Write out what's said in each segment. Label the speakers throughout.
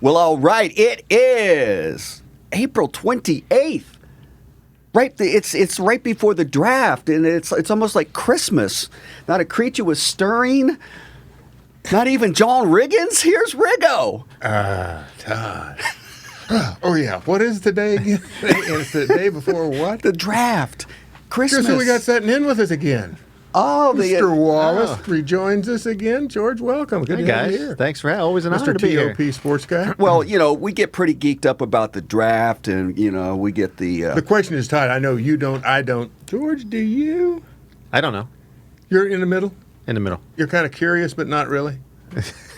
Speaker 1: Well, all right. It is April 28th. Right, it's right before the draft, and it's almost like Christmas. Not a creature was stirring. Not even John Riggins. Here's Riggo.
Speaker 2: Todd. Oh, yeah. What is today again? It's the day before what?
Speaker 1: The draft. Christmas.
Speaker 2: Guess who we got sitting in with us again?
Speaker 1: Oh,
Speaker 2: Mr. Wallace rejoins us again. George, welcome. Good
Speaker 3: Hey,
Speaker 2: to have
Speaker 3: guys.
Speaker 2: you here.
Speaker 3: Thanks for always an honor
Speaker 2: Mr.
Speaker 3: to be here.
Speaker 2: TOP sports guy.
Speaker 1: Well, we get pretty geeked up about the draft, and, we get
Speaker 2: The question is, Todd, I know you don't, I don't. George, do you?
Speaker 3: I don't know.
Speaker 2: You're in the middle?
Speaker 3: In the middle.
Speaker 2: You're kind of curious, but not really?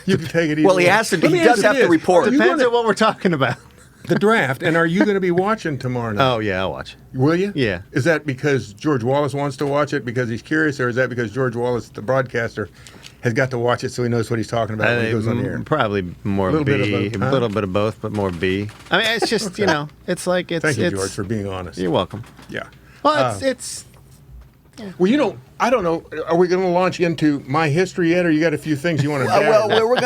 Speaker 2: You can take it easy.
Speaker 1: Well, he has to. He does have to report.
Speaker 3: Depends on what we're talking about.
Speaker 2: The draft, and are you going to be watching tomorrow night?
Speaker 3: Oh, yeah, I'll watch.
Speaker 2: Will you?
Speaker 3: Yeah.
Speaker 2: Is that because George Wallace wants to watch it because he's curious, or is that because George Wallace, the broadcaster, has got to watch it so he knows what he's talking about when he goes on the air?
Speaker 3: Probably more
Speaker 2: Little
Speaker 3: B.
Speaker 2: bit of both, huh?
Speaker 3: A little bit of both, but more B. I mean, it's just, it's like it's.
Speaker 2: Thank you,
Speaker 3: it's,
Speaker 2: George, for being honest.
Speaker 3: You're welcome.
Speaker 2: Yeah.
Speaker 3: Well, it's.
Speaker 2: Well, I don't know. Are we going to launch into my history yet, or you got a few things you want to?
Speaker 1: Well, we're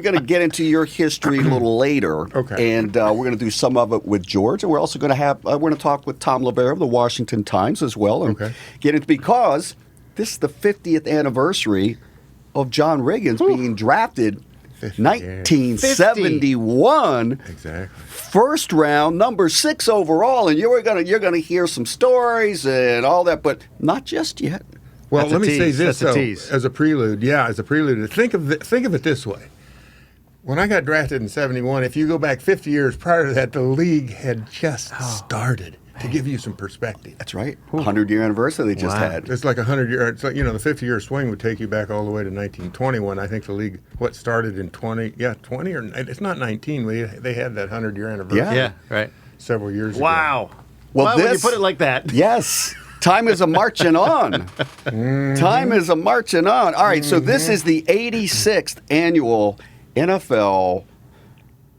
Speaker 1: gonna get into your history a little later.
Speaker 2: Okay.
Speaker 1: And we're gonna do some of it with George, and we're also gonna have we're gonna talk with Tom LaBear of the Washington Times as well, and get into because this is the 50th anniversary of John Riggins being drafted. 1971,
Speaker 2: exactly.
Speaker 1: First round, number 6 overall, and you're gonna hear some stories and all that, but not just yet.
Speaker 2: Well,
Speaker 3: That's
Speaker 2: let
Speaker 3: a
Speaker 2: me say
Speaker 3: tease.
Speaker 2: this
Speaker 3: That's a
Speaker 2: though,
Speaker 3: tease.
Speaker 2: as a prelude. Yeah, as a prelude. Think of it this way. When I got drafted in '71, if you go back 50 years prior to that, the league had just started. To give you some perspective.
Speaker 1: That's right. 100-year anniversary they just had.
Speaker 2: It's like 100-year. It's like the 50-year swing would take you back all the way to 1921. I think the league started in 20. Yeah, 20 or it's not 19. They had that 100-year anniversary.
Speaker 3: Yeah, right.
Speaker 2: Several years ago.
Speaker 3: Wow.
Speaker 1: Well,
Speaker 3: when you put it like that.
Speaker 1: Yes. Time is a marching on. Time is a marching on. All right, so this is the 86th annual NFL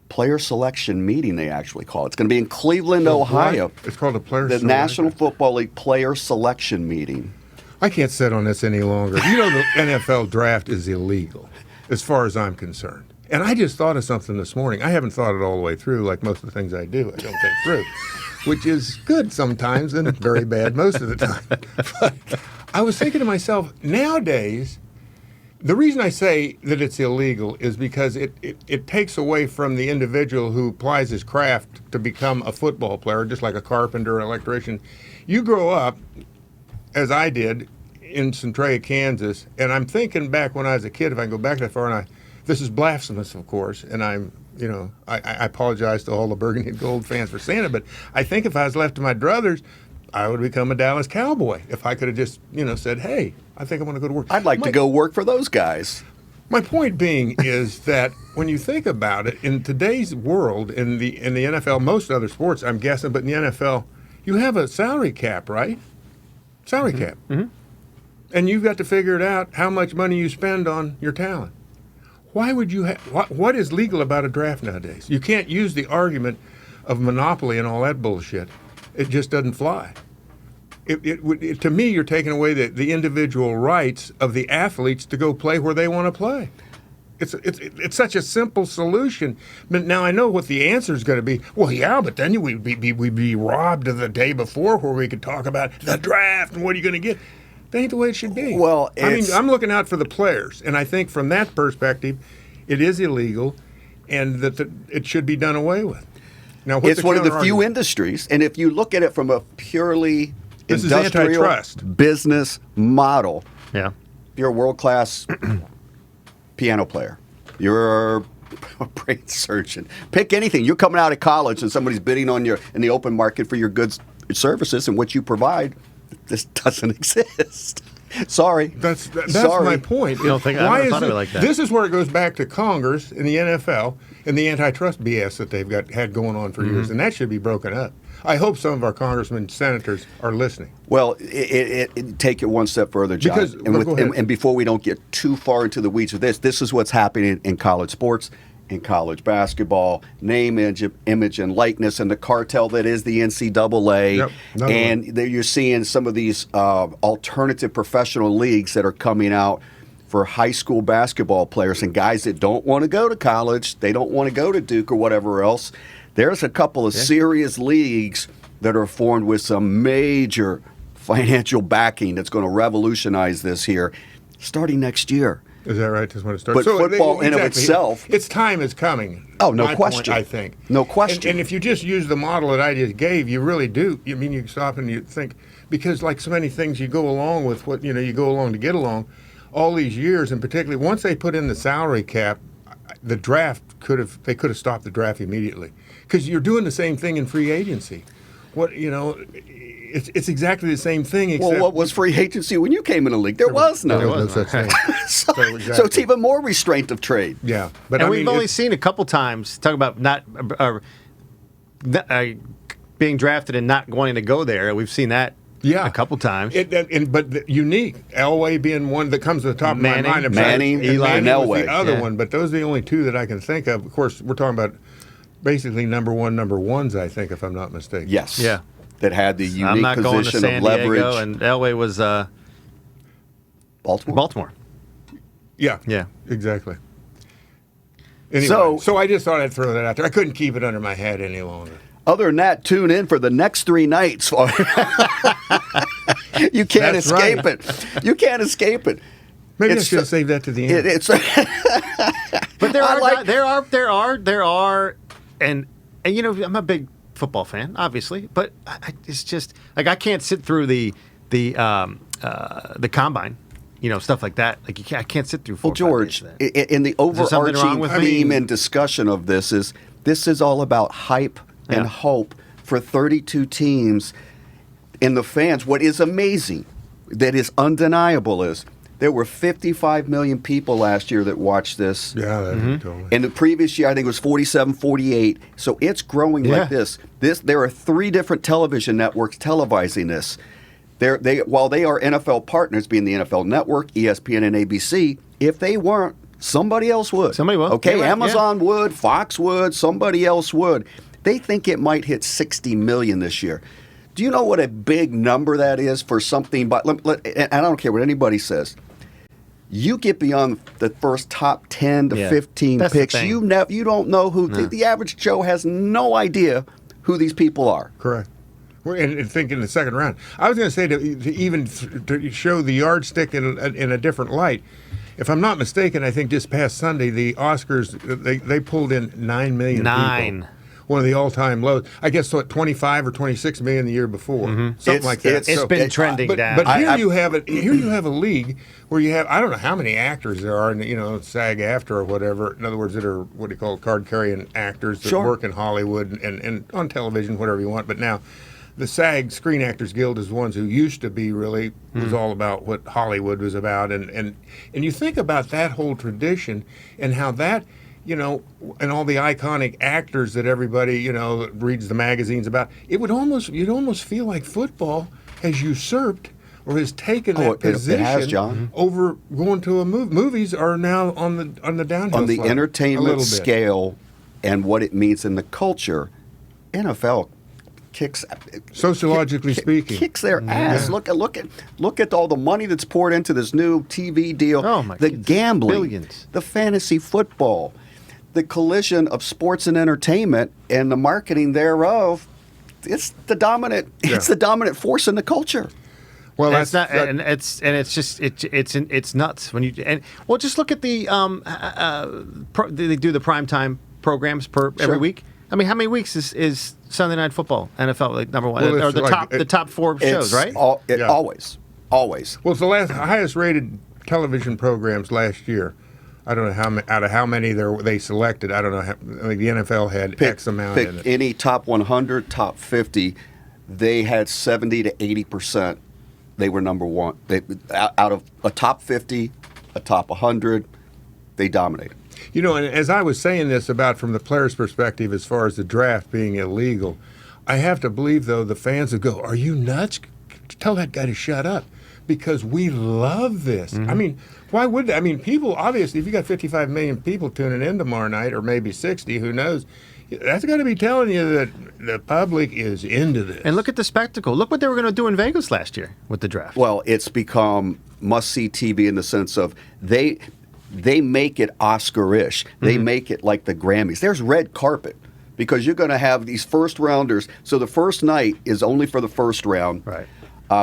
Speaker 1: player selection meeting, they actually call it. It's going to be in Cleveland, Ohio.
Speaker 2: It's called a player
Speaker 1: The
Speaker 2: selection.
Speaker 1: National Football League player selection meeting.
Speaker 2: I can't sit on this any longer. The NFL draft is illegal as far as I'm concerned. And I just thought of something this morning. I haven't thought it all the way through like most of the things I do. I don't think through, which is good sometimes and very bad most of the time. But I was thinking to myself, nowadays, the reason I say that it's illegal is because it takes away from the individual who applies his craft to become a football player, just like a carpenter or electrician. You grow up, as I did, in Centralia, Kansas, and I'm thinking back when I was a kid, if I can go back that far, and this is blasphemous, of course, and I apologize to all the Burgundy and Gold fans for saying it, but I think if I was left to my druthers, I would become a Dallas Cowboy if I could have just, said, hey, I think I want to go to work.
Speaker 1: I'd like to go work for those guys.
Speaker 2: My point being is that when you think about it, in today's world, in the NFL, most other sports, I'm guessing, but in the NFL, you have a salary cap, right? Salary cap. Mm-hmm. And you've got to figure it out how much money you spend on your talent. Why would you what is legal about a draft nowadays? You can't use the argument of monopoly and all that bullshit. It just doesn't fly. To me, you're taking away the individual rights of the athletes to go play where they want to play. It's such a simple solution. But now I know what the answer is going to be. Well, yeah, but then we'd be robbed of the day before where we could talk about the draft and what are you going to get. That ain't the way it should be.
Speaker 1: Well,
Speaker 2: I'm looking out for the players, and I think from that perspective, it is illegal, and that it should be done away with. Now,
Speaker 1: it's one of the few industries, and if you look at it from a purely industrial business model,
Speaker 3: yeah,
Speaker 1: you're a world-class piano player. You're a brain surgeon. Pick anything. You're coming out of college and somebody's bidding on you in the open market for your goods, services, and what you provide. This doesn't exist. Sorry.
Speaker 2: That's my point.
Speaker 3: I never thought of it like that.
Speaker 2: This is where it goes back to Congress and the NFL and the antitrust BS that they've had going on for years, and that should be broken up. I hope some of our congressmen and senators are listening.
Speaker 1: Well, take it one step further, John. And before we don't get too far into the weeds of this is what's happening in college sports, in college basketball, name, image, and likeness, and the cartel that is the NCAA.
Speaker 2: Yep, and
Speaker 1: you're seeing some of these alternative professional leagues that are coming out for high school basketball players and guys that don't want to go to college, they don't want to go to Duke or whatever else. There's a couple of serious leagues that are formed with some major financial backing that's going to revolutionize this here starting next year.
Speaker 2: Is that right? Just want to start.
Speaker 1: But football in of itself,
Speaker 2: its time is coming.
Speaker 1: Oh, no
Speaker 2: my
Speaker 1: question.
Speaker 2: Point, I think.
Speaker 1: No question.
Speaker 2: And if you just use the model that I just gave, you really do. I mean, you stop and you think, because like so many things, you go along with what you go along to get along. All these years, and particularly once they put in the salary cap, the draft they could have stopped the draft immediately, because you're doing the same thing in free agency. It's exactly the same thing. Except
Speaker 1: well, what was free agency when you came in the league? There was none.
Speaker 2: There was no such thing.
Speaker 1: So it's even more restraint of trade.
Speaker 2: Yeah, but
Speaker 3: and we've only seen a couple times talk about not being drafted and not wanting to go there. We've seen that a couple times.
Speaker 2: But unique, Elway being one that comes to the top
Speaker 3: Manning,
Speaker 2: of my mind.
Speaker 1: Manning,
Speaker 2: Eli,
Speaker 1: and Elway.
Speaker 2: The other one, but those are the only two that I can think of. Of course, we're talking about basically number ones, I think, if I'm not mistaken.
Speaker 1: Yes.
Speaker 3: Yeah.
Speaker 1: That had the
Speaker 3: I'm
Speaker 1: unique
Speaker 3: not going to
Speaker 1: position
Speaker 3: San
Speaker 1: of leverage.
Speaker 3: Diego, and Elway was Baltimore.
Speaker 2: Yeah.
Speaker 3: Yeah.
Speaker 2: Exactly. Anyway, so I just thought I'd throw that out there. I couldn't keep it under my head any longer.
Speaker 1: Other than that, tune in for the next 3 nights. You can't
Speaker 2: That's
Speaker 1: escape
Speaker 2: right.
Speaker 1: it. You can't escape it.
Speaker 2: Maybe
Speaker 1: It's
Speaker 2: I should have
Speaker 1: ju-
Speaker 2: saved that to the end.
Speaker 3: But
Speaker 1: I
Speaker 3: there are, and I'm a big football fan, obviously, but it's just like I can't sit through the combine, stuff like that. Like I can't sit through. 4
Speaker 1: Well, George, in the
Speaker 3: there something wrong
Speaker 1: overarching
Speaker 3: with
Speaker 1: theme
Speaker 3: me?
Speaker 1: and discussion of this is all about hype and
Speaker 3: Yeah.
Speaker 1: hope for 32 teams and the fans. What is amazing, that is undeniable, is there were 55 million people last year that watched this.
Speaker 2: Yeah, that's totally.
Speaker 1: In the previous year, I think it was 47, 48. So it's growing like this. There are 3 different television networks televising this. While they are NFL partners, being the NFL Network, ESPN, and ABC, if they weren't, somebody else would.
Speaker 3: Somebody will.
Speaker 1: Okay,
Speaker 3: You're right,
Speaker 1: Amazon would, Fox would, somebody else would. They think it might hit 60 million this year. Do you know what a big number that is for something? And I don't care what anybody says. You get beyond the first top 10 to 15
Speaker 3: That's the
Speaker 1: picks,
Speaker 3: thing.
Speaker 1: you don't know who. The average Joe has no idea who these people are.
Speaker 2: Correct. And think in the second round. I was going to say to show the yardstick in a different light. If I'm not mistaken, I think this past Sunday the Oscars they pulled in 9 million people. One of the all-time lows. I guess 25 or 26 million the year before, something like that.
Speaker 3: It's been trending
Speaker 2: but,
Speaker 3: down.
Speaker 2: But here you have it. Here you have a league where you have I don't know how many actors there are, SAG-AFTRA or whatever. In other words, that are what do you call card-carrying actors that work in Hollywood and on television, whatever you want. But now, the SAG Screen Actors Guild is the ones who used to be really was all about what Hollywood was about, and you think about that whole tradition and how that. And all the iconic actors that everybody, that reads the magazines about, you'd almost feel like football has usurped or has taken that position
Speaker 1: it has, John.
Speaker 2: over going to a movie. Movies are now on the downhill
Speaker 1: On the
Speaker 2: slide, a
Speaker 1: entertainment
Speaker 2: little bit.
Speaker 1: scale and what it means in the culture, NFL kicks
Speaker 2: Sociologically speaking,
Speaker 1: kicks their ass. Look at all the money that's poured into this new TV deal.
Speaker 3: Oh, my
Speaker 1: the
Speaker 3: goodness.
Speaker 1: gambling,
Speaker 3: Billions.
Speaker 1: the fantasy football, the collision of sports and entertainment and the marketing thereof. It's the dominant. It's the dominant force in the culture.
Speaker 2: Well,
Speaker 3: And it's nuts when just look at the they do the primetime programs every week. I mean, how many weeks is Sunday Night Football NFL number one
Speaker 2: Well,
Speaker 3: or
Speaker 2: it's
Speaker 3: the top 4 shows, right?
Speaker 1: Always.
Speaker 2: Well, it's the highest rated television programs last year. I don't know out of how many they selected. I don't know. The NFL had X amount in it.
Speaker 1: Any top 100, top 50, they had 70 to 80%. They were number one. Out of a top 50, a top 100, they dominated.
Speaker 2: And as I was saying this about from the player's perspective as far as the draft being illegal, I have to believe, though, the fans would go, are you nuts? Tell that guy to shut up. Because we love this. I mean, why would they? I mean, people, obviously, if you got 55 million people tuning in tomorrow night, or maybe 60, who knows, that's got to be telling you that the public is into this.
Speaker 3: And look at the spectacle. Look what they were going to do in Vegas last year with the draft.
Speaker 1: Well, it's become must-see TV in the sense of they make it Oscar-ish. They make it like the Grammys. There's red carpet because you're going to have these first rounders. So the first night is only for the first round,
Speaker 3: Right.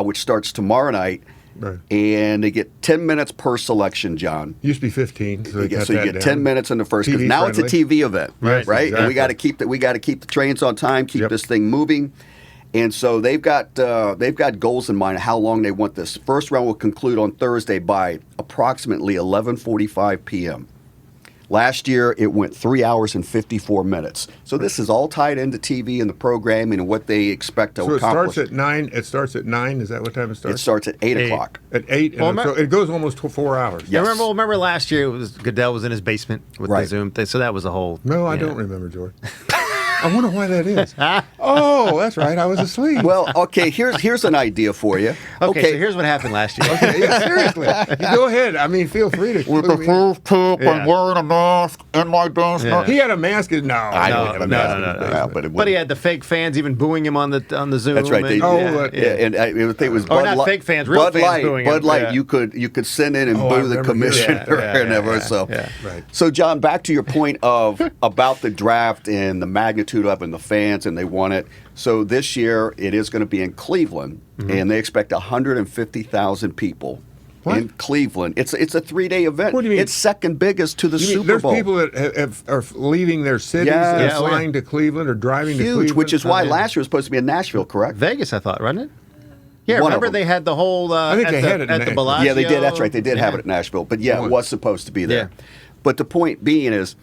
Speaker 1: Which starts tomorrow night.
Speaker 2: Right.
Speaker 1: And they get 10 minutes per selection, John.
Speaker 2: Used to be 15. So, they cut
Speaker 1: So you
Speaker 2: that
Speaker 1: get
Speaker 2: down.
Speaker 1: 10 minutes in the first. 'Cause
Speaker 2: TV
Speaker 1: now it's a
Speaker 2: friendly.
Speaker 1: TV event,
Speaker 2: Right,
Speaker 1: right? And we
Speaker 2: exactly.
Speaker 1: got to keep the trains on time, keep
Speaker 2: Yep.
Speaker 1: this thing moving. And so they've got goals in mind of how long they want this. First round will conclude on Thursday by approximately 11:45 p.m. Last year, it went 3 hours and 54 minutes. So this is all tied into TV and the programming and what they expect to
Speaker 2: So it
Speaker 1: accomplish.
Speaker 2: starts at 9. It starts at 9. Is that what time it
Speaker 1: It
Speaker 2: starts?
Speaker 1: starts at 8
Speaker 3: 8.
Speaker 1: o'clock.
Speaker 2: At 8.
Speaker 3: Well,
Speaker 2: And so it goes almost 4 hours.
Speaker 1: Yeah. Yes.
Speaker 3: Remember last year Goodell was in his basement with the
Speaker 1: Right.
Speaker 3: Zoom thing, so that was a whole.
Speaker 2: No, I
Speaker 3: yeah.
Speaker 2: don't remember, George. I wonder why that is. Oh, that's right. I was asleep.
Speaker 1: Well, okay, here's an idea for you.
Speaker 3: Okay, so here's what happened last year.
Speaker 2: Yeah, seriously. You go ahead. I mean, feel free to.
Speaker 4: With the first tip,
Speaker 3: Yeah.
Speaker 4: I'm wearing a mask in my basement.
Speaker 3: Yeah.
Speaker 2: He had a mask. No,
Speaker 1: I
Speaker 3: No,
Speaker 1: don't have a
Speaker 3: no,
Speaker 1: mask.
Speaker 3: no, no, no.
Speaker 1: Yeah, but, it
Speaker 3: But he
Speaker 1: would-
Speaker 3: had the fake fans even booing him on the Zoom.
Speaker 1: That's right. They,
Speaker 3: and-
Speaker 2: Oh,
Speaker 1: yeah, and I think it was
Speaker 3: Or
Speaker 1: Bud
Speaker 3: not
Speaker 1: Light.
Speaker 3: fake fans, real
Speaker 1: Bud
Speaker 3: fans
Speaker 1: Light.
Speaker 3: booing him,
Speaker 1: Bud Light.
Speaker 3: yeah.
Speaker 1: You could send in and
Speaker 2: Oh, I
Speaker 1: boo the
Speaker 2: remember hearing
Speaker 1: commissioner
Speaker 3: that. Yeah,
Speaker 1: and
Speaker 3: yeah,
Speaker 1: ever.
Speaker 3: yeah,
Speaker 1: So,
Speaker 3: yeah.
Speaker 2: Right.
Speaker 1: so John, back to your point of about the draft and the magnitude of it and the fans, and they want it. So this year it is going to be in Cleveland, and they expect 150,000 people.
Speaker 2: What?
Speaker 1: In Cleveland, it's a 3-day event.
Speaker 2: What do you mean?
Speaker 1: It's second biggest to the
Speaker 2: You mean
Speaker 1: Super
Speaker 2: there's
Speaker 1: Bowl.
Speaker 2: people that are leaving their cities
Speaker 1: Yeah.
Speaker 2: and
Speaker 1: Yeah,
Speaker 3: oh, yeah.
Speaker 2: flying to Cleveland or driving to
Speaker 1: Huge,
Speaker 2: Cleveland.
Speaker 1: which is why
Speaker 3: yeah.
Speaker 1: last year was supposed to be in Nashville, correct?
Speaker 3: Vegas, I thought, wasn't it? Yeah,
Speaker 1: One of
Speaker 3: remember
Speaker 1: them.
Speaker 3: they had the whole.
Speaker 2: I think
Speaker 3: at
Speaker 2: they
Speaker 3: the,
Speaker 2: had it in
Speaker 3: at the
Speaker 2: Nashville.
Speaker 3: Bellagio.
Speaker 1: Yeah, they did. That's right. They did have
Speaker 3: Yeah.
Speaker 1: it at Nashville. But yeah,
Speaker 2: One.
Speaker 1: it was supposed to be there.
Speaker 3: Yeah.
Speaker 1: But the point being is,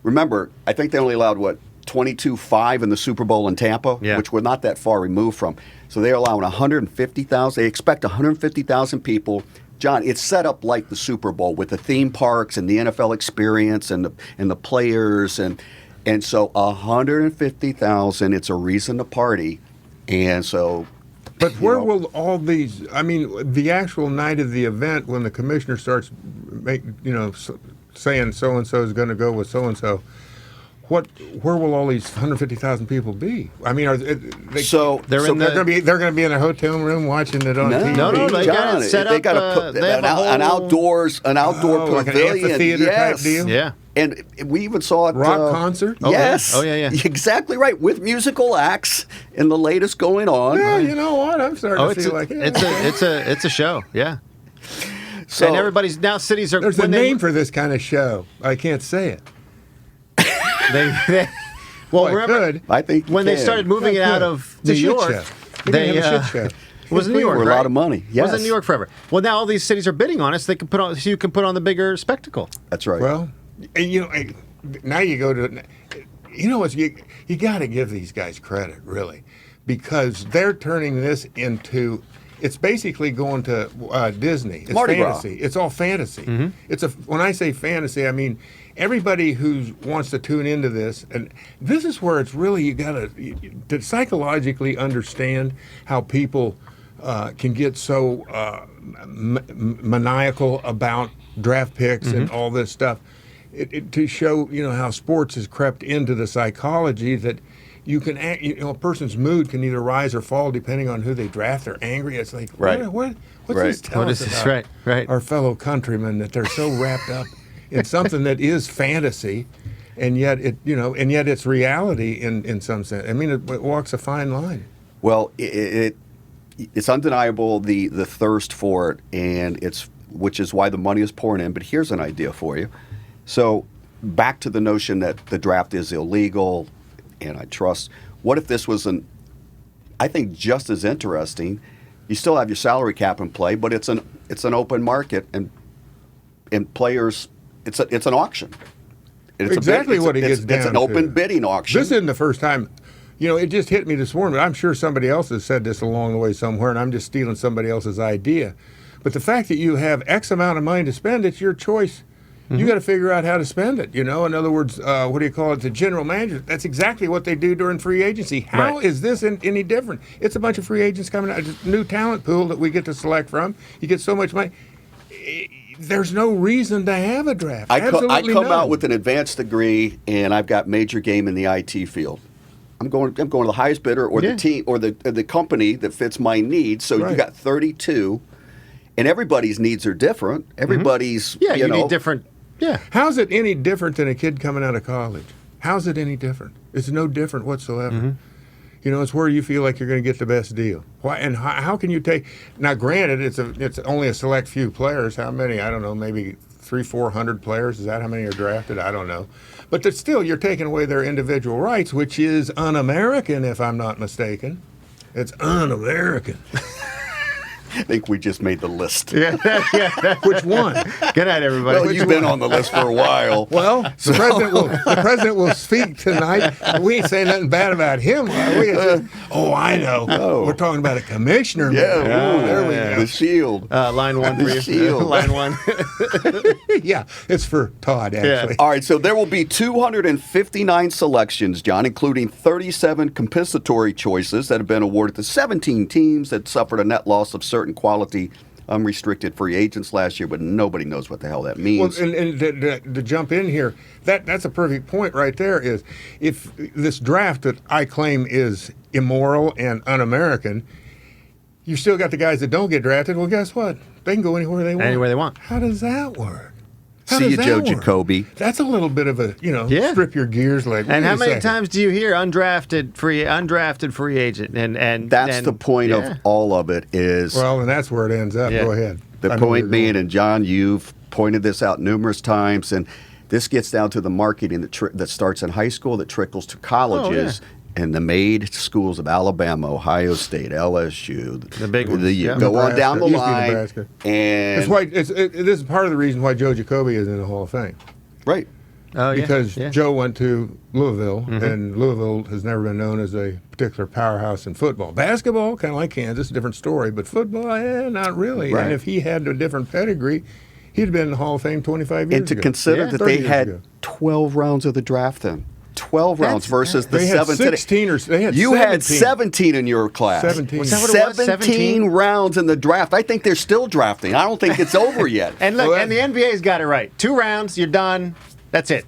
Speaker 1: remember, I think they only allowed, 22.5 in the Super Bowl in Tampa,
Speaker 3: Yeah.
Speaker 1: which we're not that far removed from. So they're allowing 150,000. They expect 150,000 people. John, it's set up like the Super Bowl with the theme parks and the NFL experience and the players and so 150,000. It's a reason to party, and so.
Speaker 2: But
Speaker 1: you
Speaker 2: where
Speaker 1: know,
Speaker 2: will all these? I mean, the actual night of the event, when the commissioner starts, saying so and so is going to go with so and so, where will all these 150,000 people be? I mean, are they?
Speaker 1: So
Speaker 3: They're
Speaker 2: so
Speaker 3: in
Speaker 2: they're
Speaker 3: the-
Speaker 2: going to be in a hotel room watching it on TV.
Speaker 3: No, they got it set
Speaker 1: they
Speaker 3: up,
Speaker 1: got to put
Speaker 3: they have
Speaker 1: an,
Speaker 3: a
Speaker 1: an
Speaker 3: whole-
Speaker 1: outdoor
Speaker 2: like an
Speaker 1: pavilion.
Speaker 2: amphitheater type
Speaker 1: Yes.
Speaker 2: deal?
Speaker 3: Yeah.
Speaker 1: And we even saw it.
Speaker 2: Rock concert?
Speaker 3: Oh, yeah.
Speaker 1: Yes.
Speaker 3: Oh, yeah.
Speaker 1: Exactly right. With musical acts and the latest going on.
Speaker 2: Yeah, you know what? I'm starting
Speaker 3: Oh,
Speaker 2: to
Speaker 3: it's
Speaker 2: feel
Speaker 3: a,
Speaker 2: like
Speaker 3: it's a show. Yeah.
Speaker 1: So
Speaker 3: And everybody's now cities are.
Speaker 2: There's a
Speaker 3: when
Speaker 2: name for this kind of show. I can't say it.
Speaker 3: They well,
Speaker 2: Well, I
Speaker 3: remember
Speaker 2: could.
Speaker 1: I think you
Speaker 3: when they
Speaker 1: can.
Speaker 3: started moving it out of
Speaker 2: It's a
Speaker 3: New
Speaker 2: shit
Speaker 3: York,
Speaker 2: show. They're gonna have a shit show.
Speaker 3: it was in New York,
Speaker 1: For a
Speaker 3: right?
Speaker 1: lot of money.
Speaker 3: It was in
Speaker 1: Yes.
Speaker 3: New York forever. Well, now all these cities are bidding on it, so they can so you can put on the bigger spectacle.
Speaker 1: That's right.
Speaker 2: Well, and, now you go to, what you got to give these guys credit really, because they're turning this into. It's basically going to Disney. It's
Speaker 1: Mardi Gras.
Speaker 2: fantasy. It's all fantasy.
Speaker 3: Mm-hmm.
Speaker 2: When I say fantasy, I mean everybody who wants to tune into this, and this is where it's really you got to psychologically understand how people can get so maniacal about draft picks and all this stuff. To show how sports has crept into the psychology that you can a person's mood can either rise or fall depending on who they draft. They're angry. It's like
Speaker 1: Right.
Speaker 2: what's
Speaker 1: Right.
Speaker 2: this telling
Speaker 3: What
Speaker 2: us
Speaker 3: is this?
Speaker 2: about
Speaker 3: Right.
Speaker 2: our fellow countrymen that they're so wrapped up in something that is fantasy, and yet it's reality in some sense. I mean, it walks a fine line.
Speaker 1: Well, it's undeniable the thirst for it, and which is why the money is pouring in. But here's an idea for you. So back to the notion that the draft is illegal, antitrust. What if this was I think just as interesting? You still have your salary cap in play, but it's an open market, and players. It's an auction. It's
Speaker 2: Exactly what it
Speaker 1: it's,
Speaker 2: gets down
Speaker 1: It's an
Speaker 2: to.
Speaker 1: open bidding auction.
Speaker 2: This isn't the first time. It just hit me this morning, but I'm sure somebody else has said this along the way somewhere, and I'm just stealing somebody else's idea. But the fact that you have X amount of money to spend, it's your choice. You got to figure out how to spend it. In other words, what do you call it? The general manager. That's exactly what they do during free agency. How is this any different? It's a bunch of free agents coming out, a new talent pool that we get to select from. You get so much money. There's no reason to have a draft.
Speaker 1: I
Speaker 2: Absolutely
Speaker 1: come
Speaker 2: none.
Speaker 1: out with an advanced degree, and I've got major game in the IT field. I'm going to the highest bidder or
Speaker 3: Yeah.
Speaker 1: the team or the company that fits my needs. So you
Speaker 2: Right.
Speaker 1: got 32, and everybody's needs are different. Everybody's
Speaker 3: Yeah, you
Speaker 1: know,
Speaker 3: need different. Yeah.
Speaker 2: How's it any different than a kid coming out of college? How's it any different? It's no different whatsoever. You know, it's where you feel like you're going to get the best deal. Why and how can you take? Now, granted, it's only a select few players. How many? I don't know. Maybe 300-400 players. Is that how many are drafted? I don't know. But still, you're taking away their individual rights, which is un-American, if I'm not mistaken. It's un-American.
Speaker 1: I think we just made the list.
Speaker 3: Yeah.
Speaker 2: Which one?
Speaker 3: Good night, everybody.
Speaker 1: Well, you've been on the list for a while.
Speaker 2: Well, the president will speak tonight. We ain't saying nothing bad about him. We just, I know.
Speaker 1: Oh.
Speaker 2: We're talking about a commissioner.
Speaker 1: Yeah,
Speaker 2: man.
Speaker 1: ooh,
Speaker 2: There we go.
Speaker 1: the shield.
Speaker 3: Line one for
Speaker 1: The
Speaker 3: you.
Speaker 1: shield.
Speaker 3: Line one.
Speaker 2: Yeah, it's for Todd, actually.
Speaker 1: All right, so there will be 259 selections, John, including 37 compensatory choices that have been awarded to 17 teams that suffered a net loss of certain quality unrestricted free agents last year, but nobody knows what the hell that
Speaker 2: Well,
Speaker 1: means.
Speaker 2: and to jump in here, that's a perfect point right there. Is if this draft that I claim is immoral and un-American, you still got the guys that don't get drafted. Well, guess what? They can go anywhere they want.
Speaker 3: Anywhere they want.
Speaker 2: How does that work? How
Speaker 1: See
Speaker 2: does
Speaker 1: you,
Speaker 2: that
Speaker 1: Joe
Speaker 2: work?
Speaker 1: Jacoby.
Speaker 2: That's a little bit of a
Speaker 3: Yeah.
Speaker 2: strip your gears like.
Speaker 3: And
Speaker 2: wait
Speaker 3: how
Speaker 2: a
Speaker 3: many
Speaker 2: second.
Speaker 3: times do you hear undrafted free agent? And
Speaker 1: That's the point
Speaker 3: yeah.
Speaker 1: of all of it is
Speaker 2: Well, and that's where it ends up.
Speaker 3: Yeah.
Speaker 2: Go ahead.
Speaker 1: the
Speaker 2: I know where
Speaker 1: point
Speaker 2: you're
Speaker 1: being,
Speaker 2: going.
Speaker 1: and John, you've pointed this out numerous times, and this gets down to the marketing that starts in high school, that trickles to colleges. And the made schools of Alabama, Ohio State, LSU,
Speaker 3: The big ones,
Speaker 1: you
Speaker 3: yeah.
Speaker 1: go on
Speaker 2: Nebraska.
Speaker 1: down the
Speaker 2: Used to be
Speaker 1: line,
Speaker 2: Nebraska.
Speaker 1: and
Speaker 2: That's why this is part of the reason why Joe Jacoby is in the Hall of Fame.
Speaker 1: right,
Speaker 3: Oh, yeah.
Speaker 2: Because
Speaker 3: yeah.
Speaker 2: Joe went to Louisville, and Louisville has never been known as a particular powerhouse in football. Basketball, kind of like Kansas, different story, but football, not really.
Speaker 1: Right.
Speaker 2: And if he had a different pedigree, he'd have been in the Hall of Fame 25 years
Speaker 1: and to
Speaker 2: ago.
Speaker 1: consider
Speaker 3: Yeah.
Speaker 1: that
Speaker 2: 30
Speaker 1: they
Speaker 2: years
Speaker 1: had
Speaker 2: ago.
Speaker 1: 12 rounds of the draft then. 12 rounds versus the
Speaker 2: They had
Speaker 1: 7 today.
Speaker 2: 16 or they had
Speaker 1: You had
Speaker 2: 17.
Speaker 1: 17 in your class.
Speaker 2: 17.
Speaker 3: Was that what it was?
Speaker 1: 17 rounds in the draft. I think they're still drafting. I don't think it's over yet.
Speaker 3: And look,
Speaker 2: Well,
Speaker 3: and the NBA's got it right. 2 rounds, you're done. That's it.